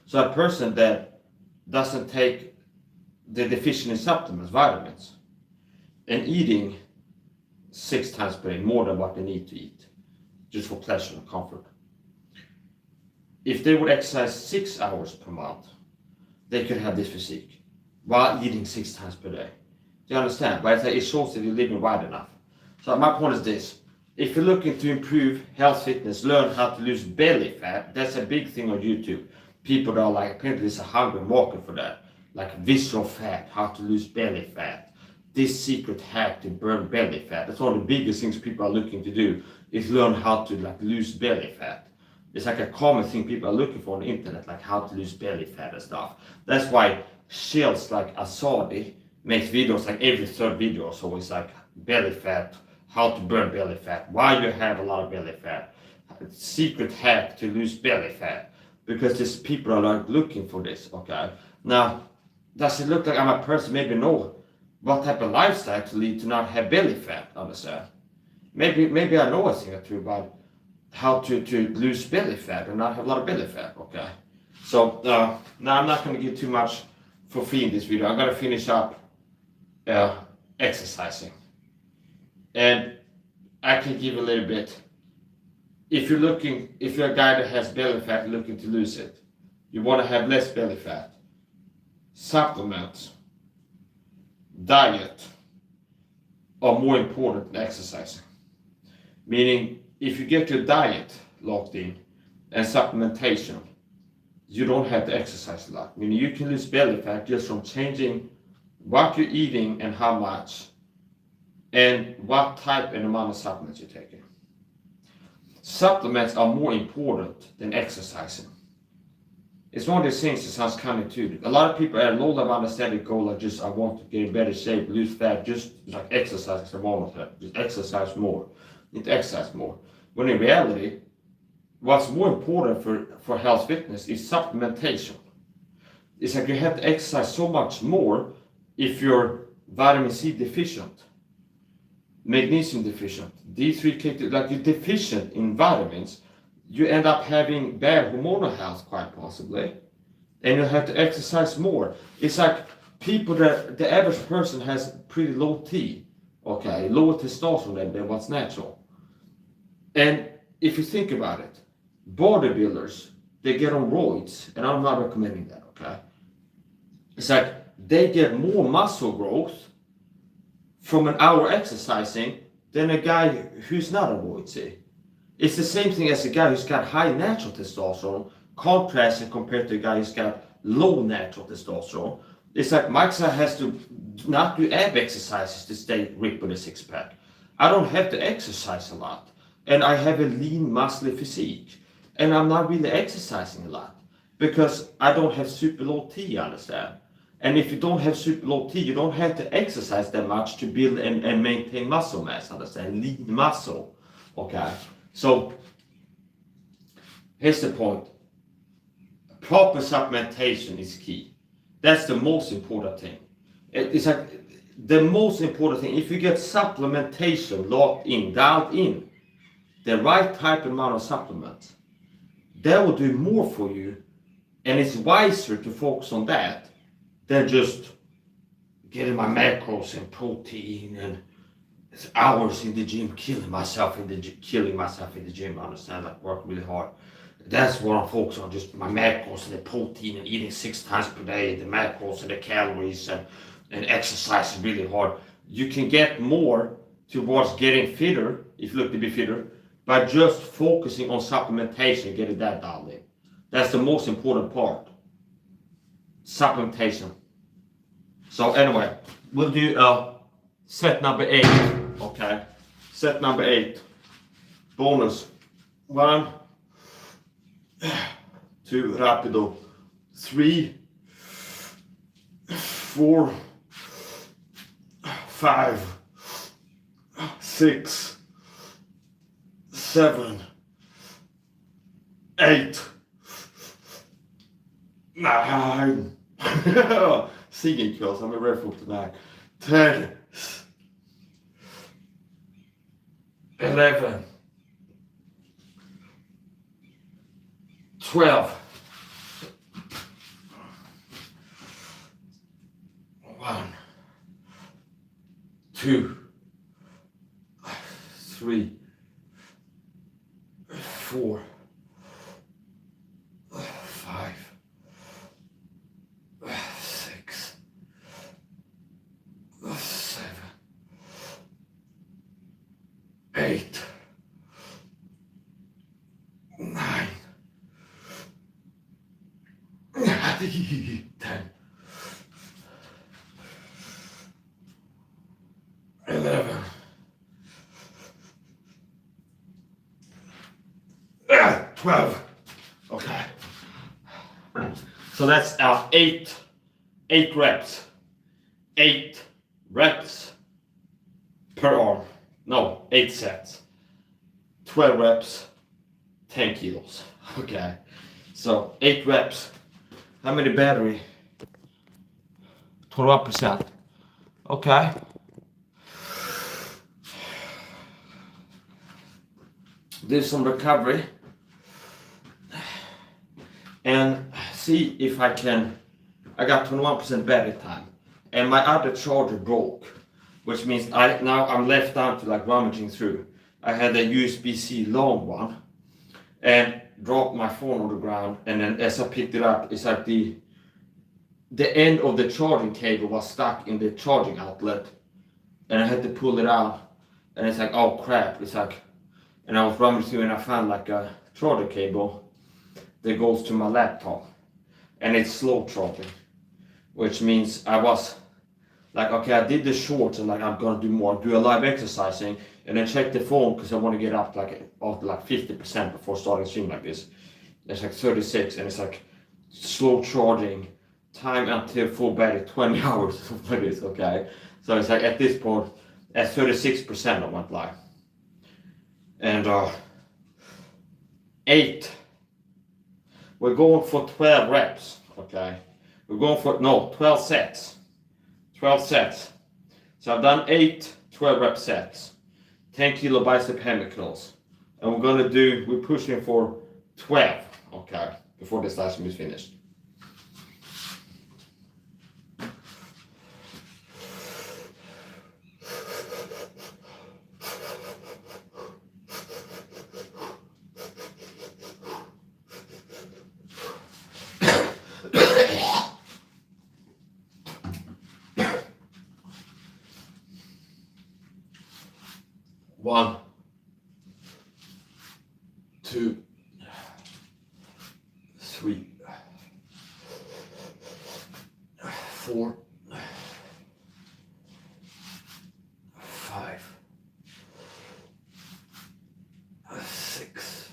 so a person that doesn't take the deficient in supplements, vitamins, and eating 6 times per day, more than what they need to eat, just for pleasure and comfort. If they would exercise 6 hours per month, they could have this physique while eating 6 times per day. Do you understand? But it shows that you're living right enough. So my point is this. If you're looking to improve health, fitness, learn how to lose belly fat, that's a big thing on YouTube. People that are like, apparently there's a hungry market for that. Like visceral fat, how to lose belly fat. This secret hack to burn belly fat. That's one of the biggest things people are looking to do, is learn how to like lose belly fat. It's like a common thing people are looking for on the internet, like how to lose belly fat and stuff. That's why shells like Asadi makes videos like every third video. So it's like belly fat, how to burn belly fat, why you have a lot of belly fat, secret hack to lose belly fat, because these people are like looking for this. Okay, now does it look like I'm a person maybe know what type of lifestyle to lead to not have belly fat? Understand? Maybe I know a thing or two about how to lose belly fat and not have a lot of belly fat. Okay, so now I'm not going to give too much for free in this video. I'm going to finish up exercising. And I can give a little bit. If you're a guy that has belly fat looking to lose it, you want to have less belly fat, supplements, diet are more important than exercising. Meaning, if you get your diet locked in and supplementation, you don't have to exercise a lot. Meaning you can lose belly fat just from changing what you're eating and how much, and what type and amount of supplements you're taking. Supplements are more important than exercising. It's one of these things that sounds counterintuitive. A lot of people at a low level understanding go like, just I want to get in better shape, lose fat, just like exercise. I want that. Just exercise more. Need to exercise more. When in reality, what's more important for health fitness is supplementation. It's like you have to exercise so much more if you're vitamin C deficient, magnesium deficient, D3, like you're deficient in vitamins, you end up having bad hormonal health quite possibly, and you have to exercise more. It's like people that the average person has pretty low T, okay, lower testosterone than what's natural. And if you think about it, bodybuilders, they get on roids, and I'm not recommending that, okay? It's like they get more muscle growth from an hour exercising than a guy who's not on roids, see? It's the same thing as a guy who's got high natural testosterone, contrasting compared to a guy who's got low natural testosterone. It's like Mike has to not do ab exercises to stay ripped with a six pack. I don't have to exercise a lot, and I have a lean, muscly physique, and I'm not really exercising a lot because I don't have super low T, you understand? And if you don't have super low T, you don't have to exercise that much to build and maintain muscle mass, understand? Lean muscle, okay? So, here's the point. Proper supplementation is key. That's the most important thing. It's like the most important thing. If you get supplementation locked in, dialed in, the right type and amount of supplements, that will do more for you, and it's wiser to focus on that than just getting my macros and protein and hours in the gym, killing myself in the gym. I understand, like work really hard. That's what I'm focused on, just my macros and the protein and eating 6 times per day, the macros and the calories and exercising really hard. You can get more towards getting fitter, if you look to be fitter, by just focusing on supplementation, getting that dialed in. That's the most important part. Supplementation. So anyway, we'll do set number 8. Okay, set number 8. Bonus. 1, 2, rapido. 3, 4, 5, 6, 7, 8, 9. Singing girls, I'm ready for tonight. 10, 11, 12. 1, 2, 3, 4, 5, 6, 7, 8, 9, 10, 11, 12. Okay. So that's our 8 reps. 8 reps per arm. No, 8 sets. 12 reps, 10 kilos. Okay. So 8 reps. How many battery? 21%. Okay. Do some recovery. And see if I can. I got 21% battery time. And my other charger broke. Which means now I'm left down to like rummaging through. I had a USB-C long one. And dropped my phone on the ground, and then as I picked it up, it's like the end of the charging cable was stuck in the charging outlet, and I had to pull it out, and it's like, oh crap, it's like, and I was rummaging through and I found like a charger cable that goes to my laptop, and it's slow charging, which means I was like, okay, I did the shorts and like I'm gonna do a live exercising, and then check the phone because I want to get up like after like 50% before starting stream like this. It's like 36, and it's like slow charging, time until full battery 20 hours for this. Okay, so it's like at this point at 36% I went live, and 8. We're going for 12 reps. Okay, we're going for 12 sets. 12 sets. So I've done 8 12 rep sets, 10 kilo bicep hammer curls, and we're pushing for 12, okay, before this last one is finished. One, 2, 3, 4, 5, 6,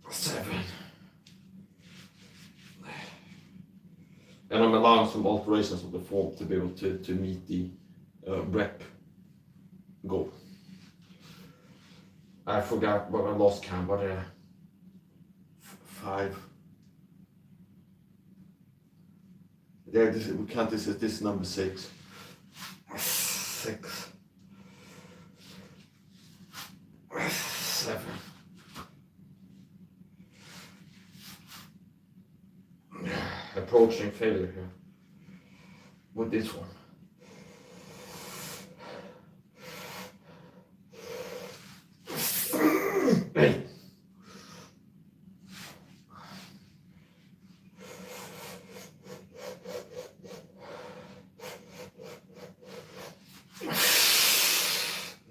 7. And I'm allowing some alterations of the form to be able to meet the rep goal. I forgot what I lost count, but 5. There, we count this as this number 6. 6. 7. Approaching failure here with this one. 8.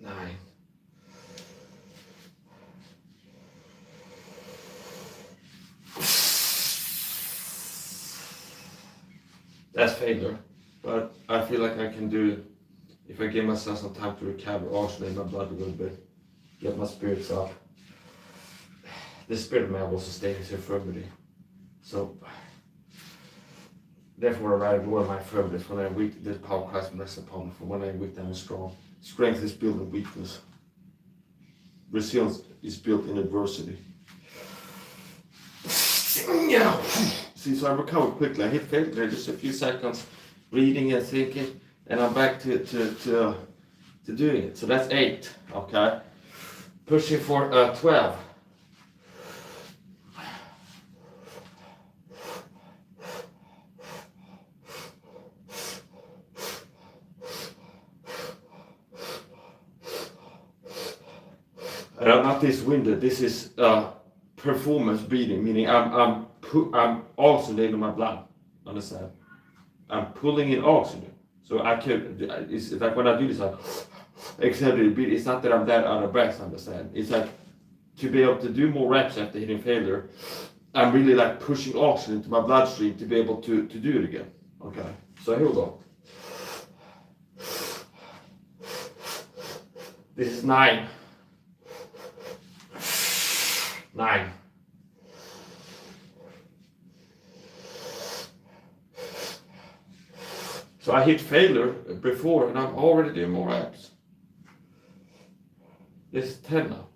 9. That's failure, but I feel like I can do, if I give myself some time to recover, oxygenate my blood a little bit, get my spirits up. The spirit man will sustain his infirmity. So therefore I rather lower my infirmities when I am weak, the power of Christ rests upon me. For when I am weak, I am strong. Strength is built in weakness. Resilience is built in adversity. See, so I recovered quickly. I hit failure there, just a few seconds, reading and thinking, and I'm back to doing it. So that's 8, okay? Pushing for 12. And I'm not this winded. This is performance breathing, meaning I'm oxygenating my blood. Understand? I'm pulling in oxygen. So I could, it's like when I do this, like, extended a bit, it's not that I'm that out of breath, understand? It's like, to be able to do more reps after hitting failure, I'm really like pushing oxygen into my bloodstream to be able to do it again. Okay, so here we go. This is 9. 9. So I hit failure before and I'm already doing more reps. This is 10 now.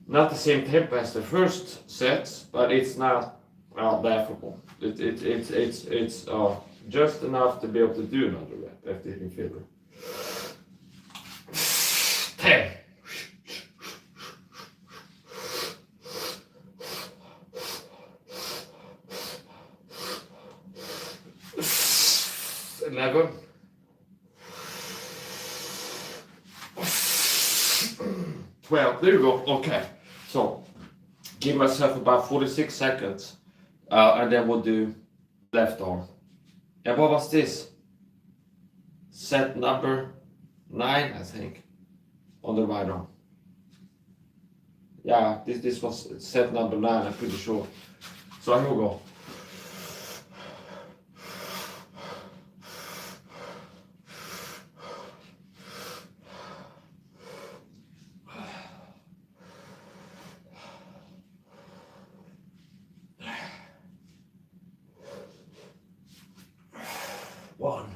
Not the same tempo as the first sets, but it's not laughable. It's just enough to be able to do another rep after hitting failure. 10. 11. 12. There you go. Okay. So give myself about 46 seconds, and then we'll do left arm. And what was this? Set number 9, I think, on the right arm. Yeah, this was set number 9. I'm pretty sure. So here we go. One,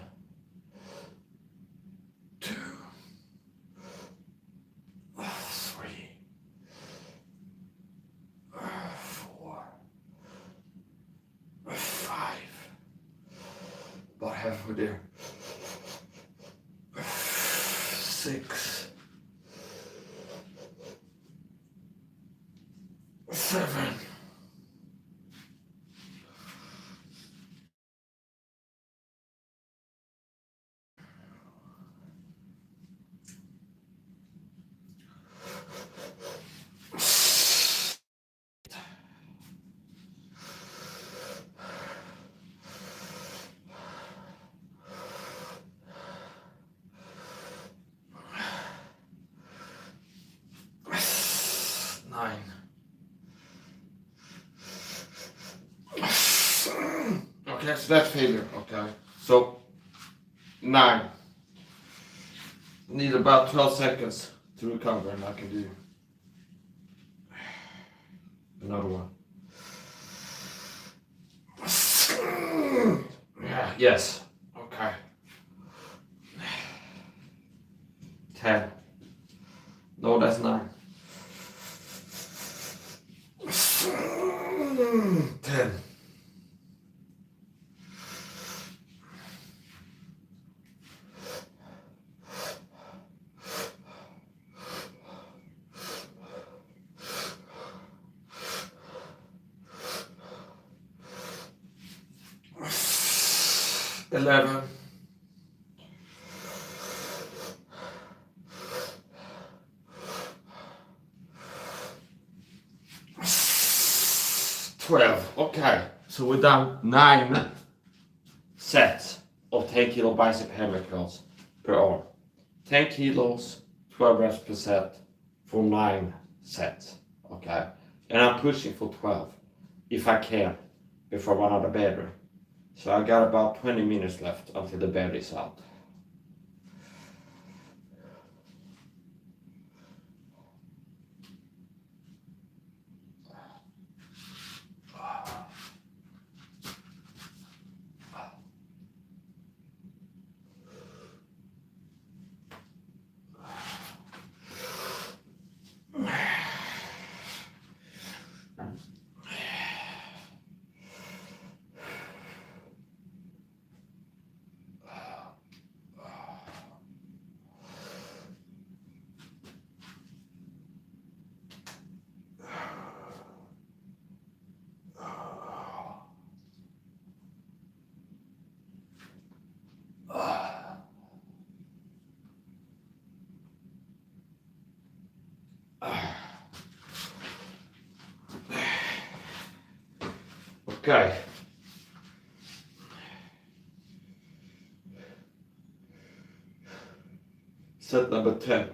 2, 3, 4, 5. About halfway there. 6, 7. 9. Okay, so that's failure. Okay, so 9. Need about 12 seconds to recover, and I can do another one. Yeah, yes. Okay. 10. No, that's 9. 10. 11. 12. Okay, so we're done 9 sets of 10 kilo bicep hammer curls per arm. 10 kilos, 12 reps per set for 9 sets. Okay, and I'm pushing for 12 if I can before I run out of battery. So I got about 20 minutes left until the battery is out. Okay. Set number 10.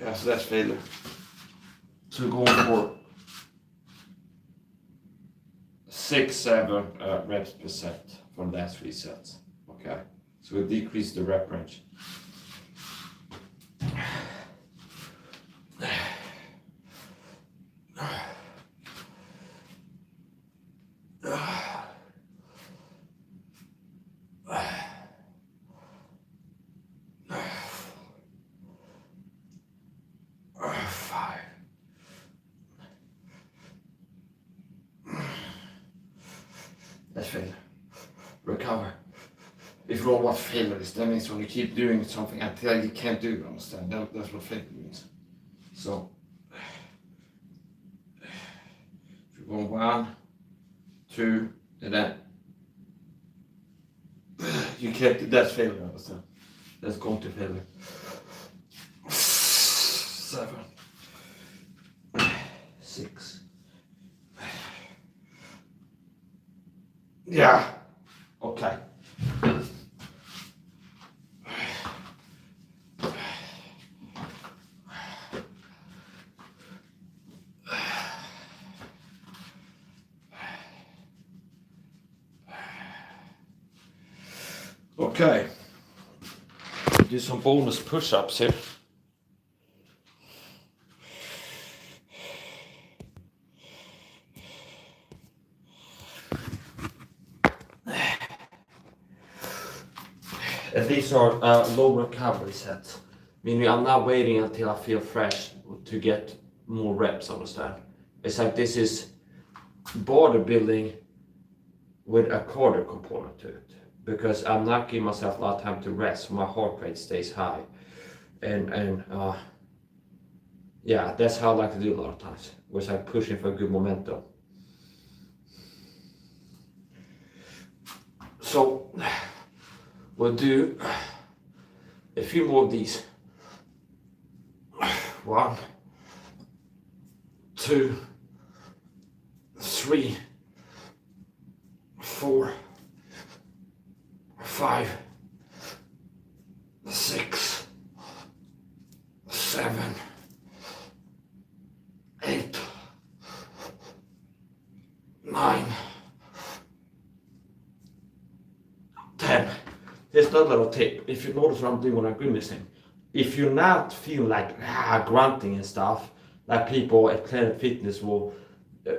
Yeah, so that's failure. So we're going for 6-7 reps per set from the last 3 sets. Okay, so we decrease the rep range. That's failure. Recover. If you don't know what failure is, that means when you keep doing something until you can't do it, understand? That's what failure means. So, if you go 1, 2, and then you can't, that's failure, understand? That's going to failure. 7, 6. Yeah. Okay. Okay. Do some bonus push-ups here. And these are low recovery sets, meaning I'm not waiting until I feel fresh to get more reps, understand? It's like this is bodybuilding with a cardio component to it, because I'm not giving myself a lot of time to rest, so my heart rate stays high. And yeah, that's how I like to do a lot of times, where it's like pushing for good momentum. So we'll do a few more of these. 1, 2, 3, 4, 5, 6, 7, 8, 9, 10. Here's another little tip. If you notice what I'm doing when I'm grimacing, if you're not feeling like grunting and stuff, like people at Planet Fitness will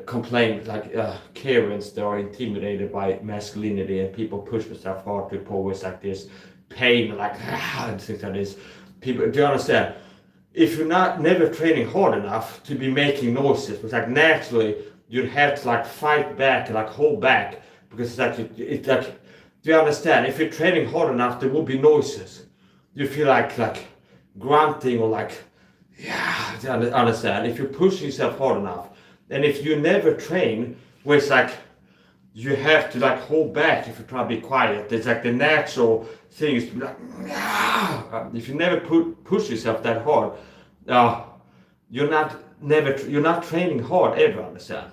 complain, like Karens, they are intimidated by masculinity and people push themselves hard to always like this pain, like and things like this. People, do you understand? If you're not never training hard enough to be making noises, it's like naturally you'd have to like fight back and like hold back, because it's like, do you understand? If you're training hard enough, there will be noises. You feel like grunting or like, yeah, do you understand? If you're pushing yourself hard enough, and if you never train, where it's like you have to like hold back if you try to be quiet. It's like the natural thing is to be like, if you never push yourself that hard, you're not training hard ever, understand?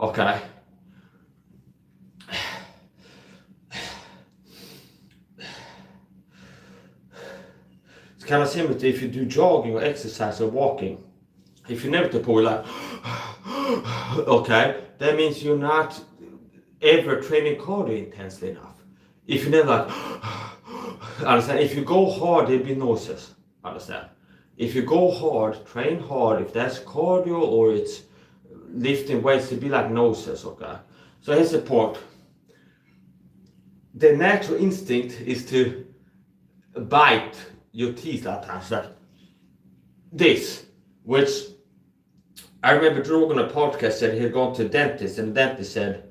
Okay. It's kind of similar to if you do jogging or exercise or walking. If you never pull like, okay, that means you're not ever training cardio intensely enough. If you never like, understand? If you go hard, there'll be noises. Understand? If you go hard, train hard. If that's cardio or it's lifting weights, it'll be like noises. Okay. So here's the point. The natural instinct is to bite your teeth a lot of times, like this, which I remember Drew on a podcast said he had gone to a dentist, and the dentist said,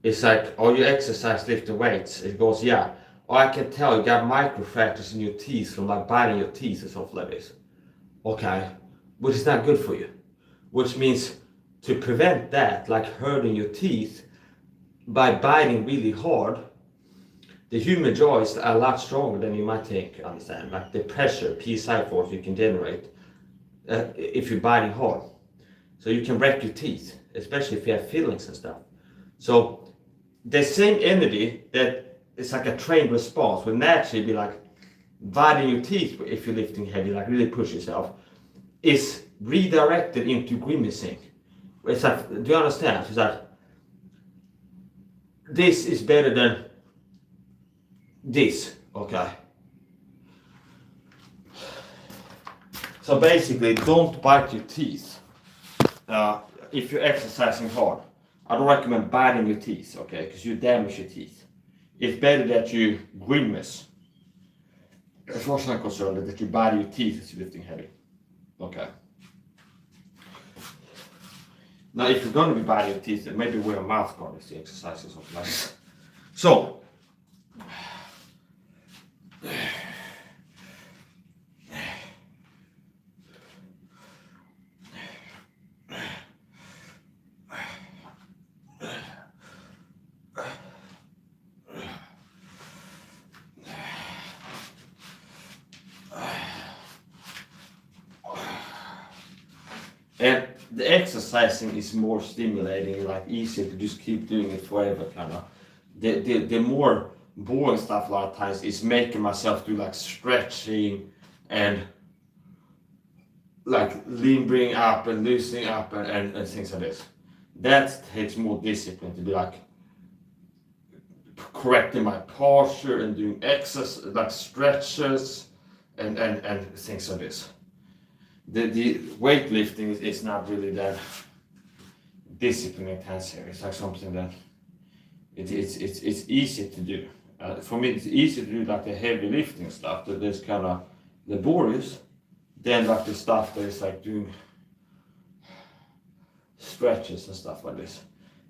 it's like, oh, you exercise lifting weights? It goes, yeah. or I can tell you got microfractures in your teeth from like biting your teeth or something like this. Okay, which is not good for you. Which means to prevent that, like hurting your teeth by biting really hard, the human jaw is a lot stronger than you might think, understand? Like the pressure, PSI force you can generate if you're biting hard. So you can wreck your teeth, especially if you have fillings and stuff. So the same energy that is like a trained response will naturally be like biting your teeth if you're lifting heavy, like really push yourself, is redirected into grimacing. It's like, do you understand? It's like, this is better than this, okay? So basically, don't bite your teeth if you're exercising hard. I don't recommend biting your teeth, okay, because you damage your teeth. It's better that you grimace, as far as I'm concerned, that you bite your teeth as you're lifting heavy, okay? Now, if you're going to be biting your teeth, then maybe wear a mouth guard as the exercise or something like that. So, and the exercising is more stimulating, like easier to just keep doing it forever, kind of. The more boring stuff a lot of times is making myself do like stretching and like limbering up and loosening up and things like this. That takes more discipline to be like correcting my posture and doing exercise, like stretches and things like this. The weightlifting is not really that discipline intensive. It's like something that it's easy to do. For me, it's easy to do like the heavy lifting stuff that is kind of laborious, than like the stuff that is like doing stretches and stuff like this.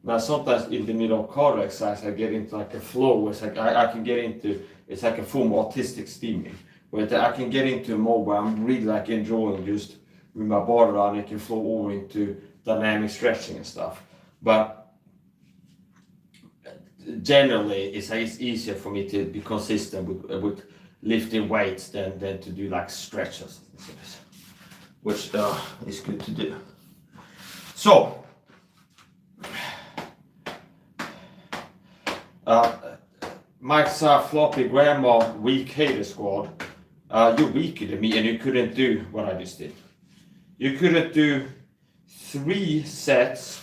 Now sometimes in the middle of cardio exercise I get into like a flow where it's like I can get into, it's like a form of artistic steaming, where I can get into a mode where I'm really like enjoying just with my body around, it can flow over into dynamic stretching and stuff. But generally it's easier for me to be consistent with lifting weights than to do like stretches, which is good to do. So Mike SAHA floppy grandma weak hater squad. You're weaker than me and you couldn't do what I just did. You couldn't do 3 sets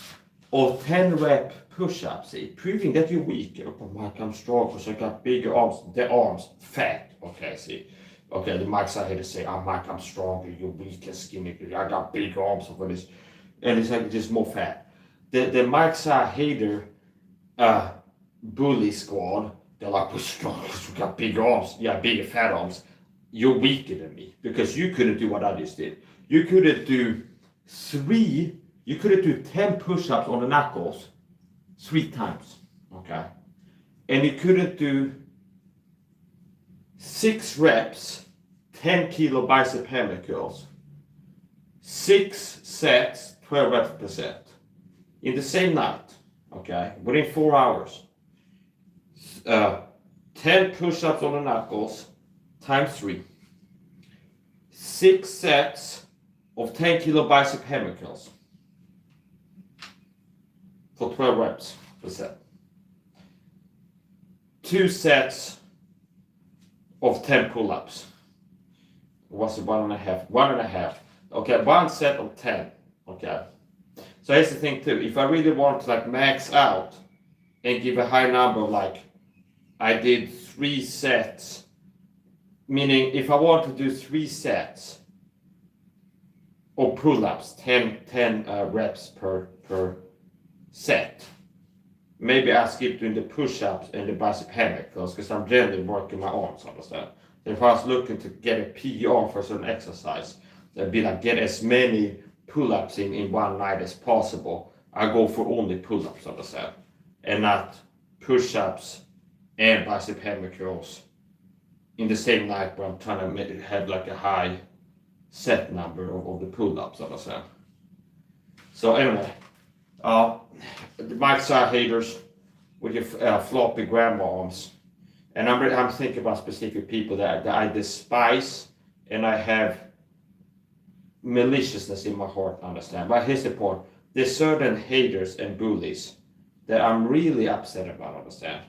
of 10 rep push-ups, proving that you're weak. Oh, Mike, I'm strong because I got bigger arms. The arms, fat. Okay, see. Okay, the Mike SAHA haters say, oh, Mike, I'm stronger, you're weak and skinny. I got big arms for this. And it's like just more fat. The Mike SAHA hater bully squad, they're like, we're strong because we got big arms. Yeah, bigger fat arms. You're weaker than me because you couldn't do what I just did. You couldn't do 10 push-ups on the knuckles 3 times, okay? And you couldn't do 6 reps, 10 kilo bicep hammer curls, 6 sets, 12 reps per set, in the same night, okay? Within 4 hours. 10 push-ups on the knuckles, times 3. 6 sets of 10 kilo bicep hammer curls for 12 reps per set. 2 sets of 10 pull-ups. Was it 1.5? 1.5. Okay, 1 set of 10. Okay. So here's the thing too. If I really want to like max out and give a high number, like I did 3 sets, meaning if I want to do 3 sets of pull-ups, 10 reps per set, maybe I skip doing the push-ups and the bicep hammer curls because I'm generally working my arms, understand? If I was looking to get a PR for a certain exercise, that'd be like get as many pull-ups in one night as possible. I go for only pull-ups, understand? And not push-ups and bicep curls in the same night where I'm trying to have like a high set number of the pull-ups, understand? So anyway, the Mike SAHA haters with your floppy grandma arms, and I'm thinking about specific people that I despise, and I have maliciousness in my heart, understand? But here's the point: there's certain haters and bullies that I'm really upset about, understand?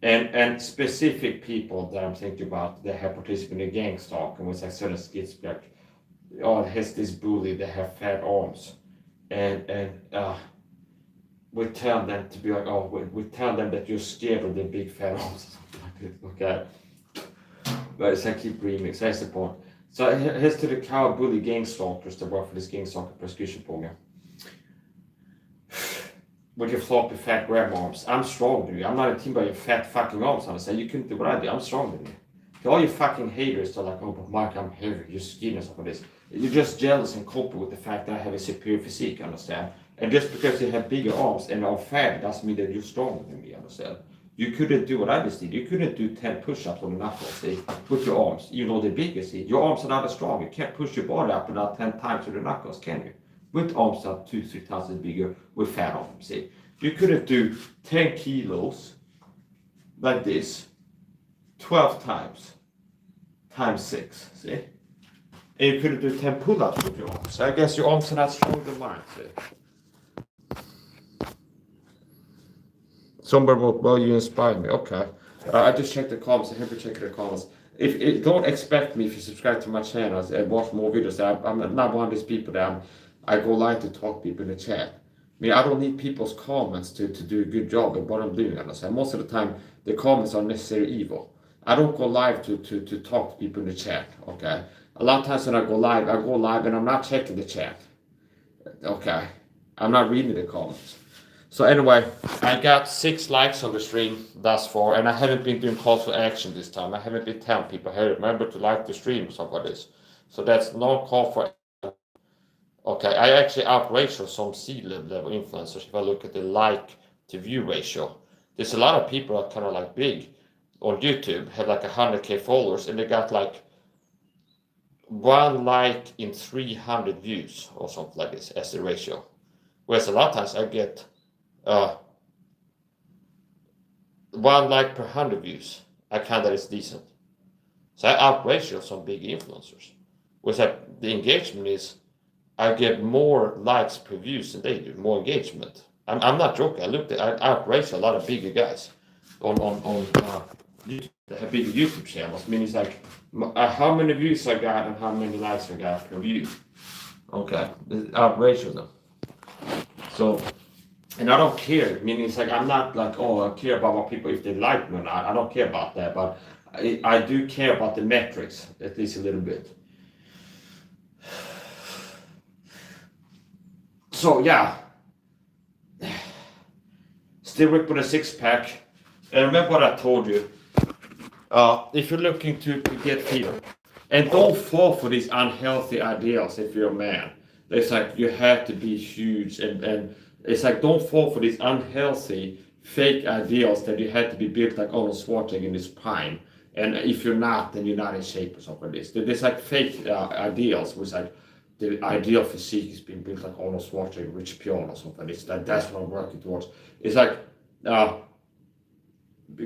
And specific people that I'm thinking about that have participated in gang stalking, with like certain skits like, oh, here's this bully that have fat arms, and we tell them to be like, oh, we tell them that you're scared of the big fat arms, okay? But it's like keep dreaming, so that's the point. So here's to the cow bully gang stalkers that work for this gang stalker prosecution program. With your floppy fat grab arms, I'm stronger than you. I'm not a team by your fat fucking arms, understand? You couldn't do what I do, I'm stronger than you. To all you fucking haters are like, oh, but Mark, I'm heavy, you're skinny and stuff like this. You're just jealous and coping with the fact that I have a superior physique, understand? And just because you have bigger arms and are fat doesn't mean that you're stronger than me, understand? You couldn't do what I just did. You couldn't do 10 push-ups on the knuckles, see, with your arms. You know they're bigger, see. Your arms are not as strong. You can't push your body up and down 10 times with the knuckles, can you? With arms that are 2-3 times bigger with fat arms, see. You couldn't do 10 kilos like this 12 times 6, see? And you couldn't do 10 pull-ups with your arms. So I guess your arms are not strong than mine, see? Somebody wrote, well, you inspired me. Okay. I just checked the comments. I have to check the comments. If don't expect me if you subscribe to my channel and watch more videos. I'm not one of these people that I go live to talk to people in the chat. I mean, I don't need people's comments to do a good job at what I'm doing. Understand? Most of the time, the comments are necessarily evil. I don't go live to talk to people in the chat. Okay. A lot of times when I go live and I'm not checking the chat. Okay. I'm not reading the comments. So anyway, I got 6 likes on the stream thus far, and I haven't been doing calls for action this time. I haven't been telling people, hey, remember to like the stream or something like this. So that's no call for action. Okay, I actually outratio some C-level influencers if I look at the like to view ratio. There's a lot of people that are kind of like big on YouTube, have like 100k followers, and they got like 1 like in 300 views or something like this as the ratio. Whereas a lot of times I get 1 like per 100 views. I count that as decent. So I outratio some big influencers. Whereas the engagement is, I get more likes per views than they do, more engagement. I'm not joking. I outratio a lot of bigger guys on YouTube that have bigger YouTube channels. I mean, it's like how many views I got and how many likes I got per view. Okay, outratio them. So. And I don't care, meaning it's like, I'm not like, oh, I care about what people, if they like me or not. I don't care about that, but I do care about the metrics, at least a little bit. So, yeah. Still ripped with a 6-pack. And remember what I told you. If you're looking to get fit, and don't fall for these unhealthy ideals if you're a man. It's like, you have to be huge and it's like, don't fall for these unhealthy, fake ideals that you had to be built like Arnold Schwarzenegger in his prime. And if you're not, then you're not in shape or something like this. There's like fake ideals, which like the ideal physique is being built like Arnold Schwarzenegger, Rich Pion or something like this. That's what I'm working towards. It's like,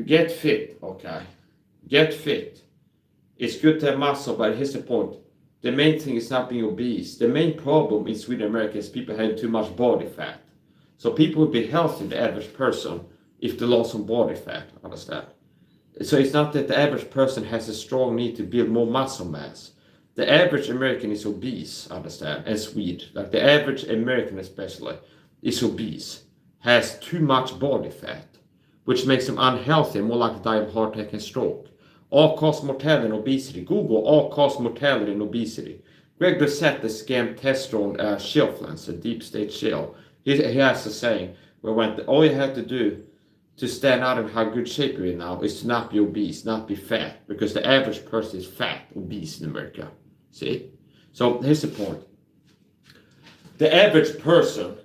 get fit, okay? Get fit. It's good to have muscle, but here's the point. The main thing is not being obese. The main problem in Sweden and America is people having too much body fat. So people would be healthy, the average person, if they lost some body fat, understand? So it's not that the average person has a strong need to build more muscle mass. The average American is obese, understand, and Swede. Like the average American especially is obese, has too much body fat, which makes them unhealthy and more likely to die of heart attack and stroke. All-cause mortality and obesity. Google all-cause mortality and obesity. Greg Doucette, the scam testosterone shellfluencer, a deep state shell. He has a saying where all you have to do to stand out in how good shape you're in now is to not be obese, not be fat, because the average person is fat, obese in America. See? So here's the point. The average person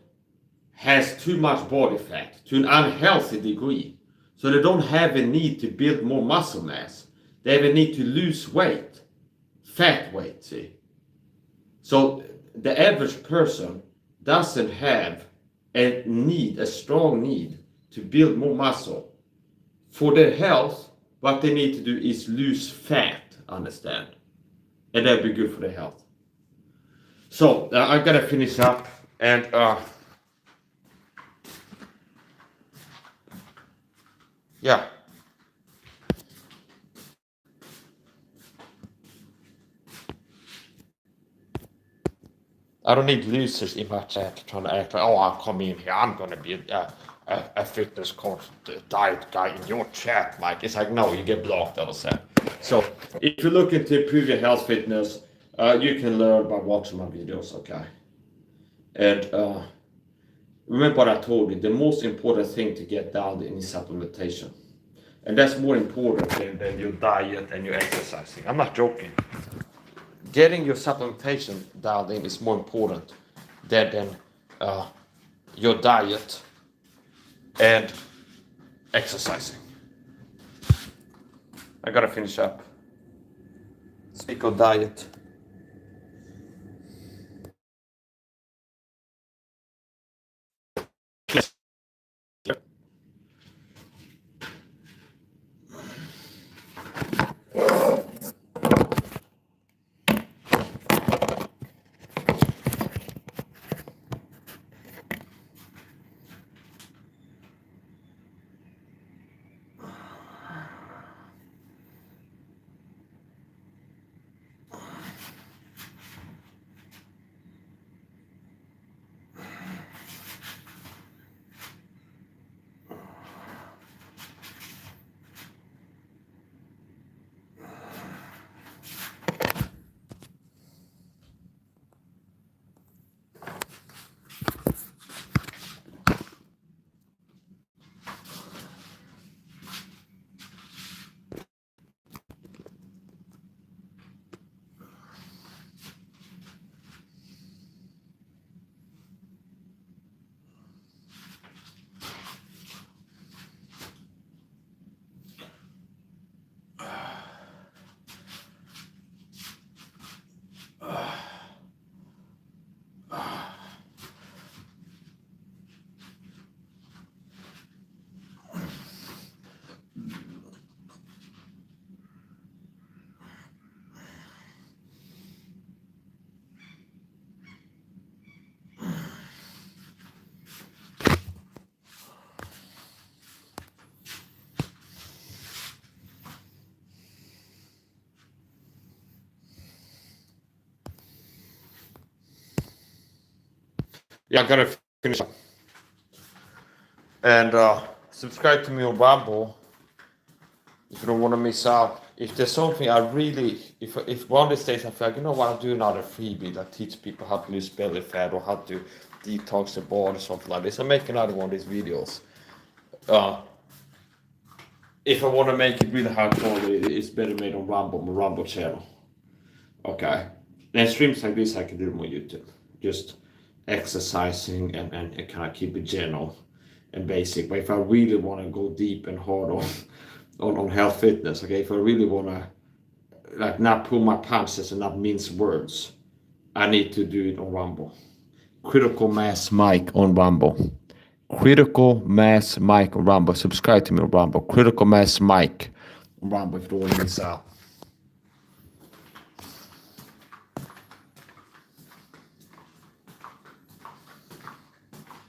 has too much body fat to an unhealthy degree. So they don't have a need to build more muscle mass. They have a need to lose weight, fat weight, see. So the average person doesn't have a strong need to build more muscle. For their health, what they need to do is lose fat, understand? And that'd be good for their health. So I gotta finish up, and yeah. I don't need losers in my chat trying to act like, oh, I'll come in here, I'm gonna be a fitness coach, diet guy in your chat, Mike. It's like, no, you get blocked, I will say. So if you're looking to improve your health fitness, you can learn by watching my videos, okay? And remember what I told you, the most important thing to get down is supplementation. And that's more important than your diet and your exercising. I'm not joking. Getting your supplementation dialed in is more important than your diet and exercising. I gotta finish up. Speak of diet. Yeah, I gotta finish up. And subscribe to me on Rumble if you don't want to miss out. If there's something I really, if one of these days I feel like, you know what, I'll do another freebie that teach people how to lose belly fat or how to detox the body or something like this, I'll make another one of these videos. If I want to make it really high quality, it's better made on Rumble, my Rumble channel. Okay. And streams like this I can do them on YouTube. Just exercising and kind of keep it general and basic. But if I really want to go deep and hard on health fitness, okay, if I really want to like not pull my punches and not mince words, I need to do it on Rumble. Critical Mass Mike on Rumble. Critical Mass Mike on Rumble. Subscribe to me on Rumble. Critical Mass Mike on Rumble if you don't want to miss out.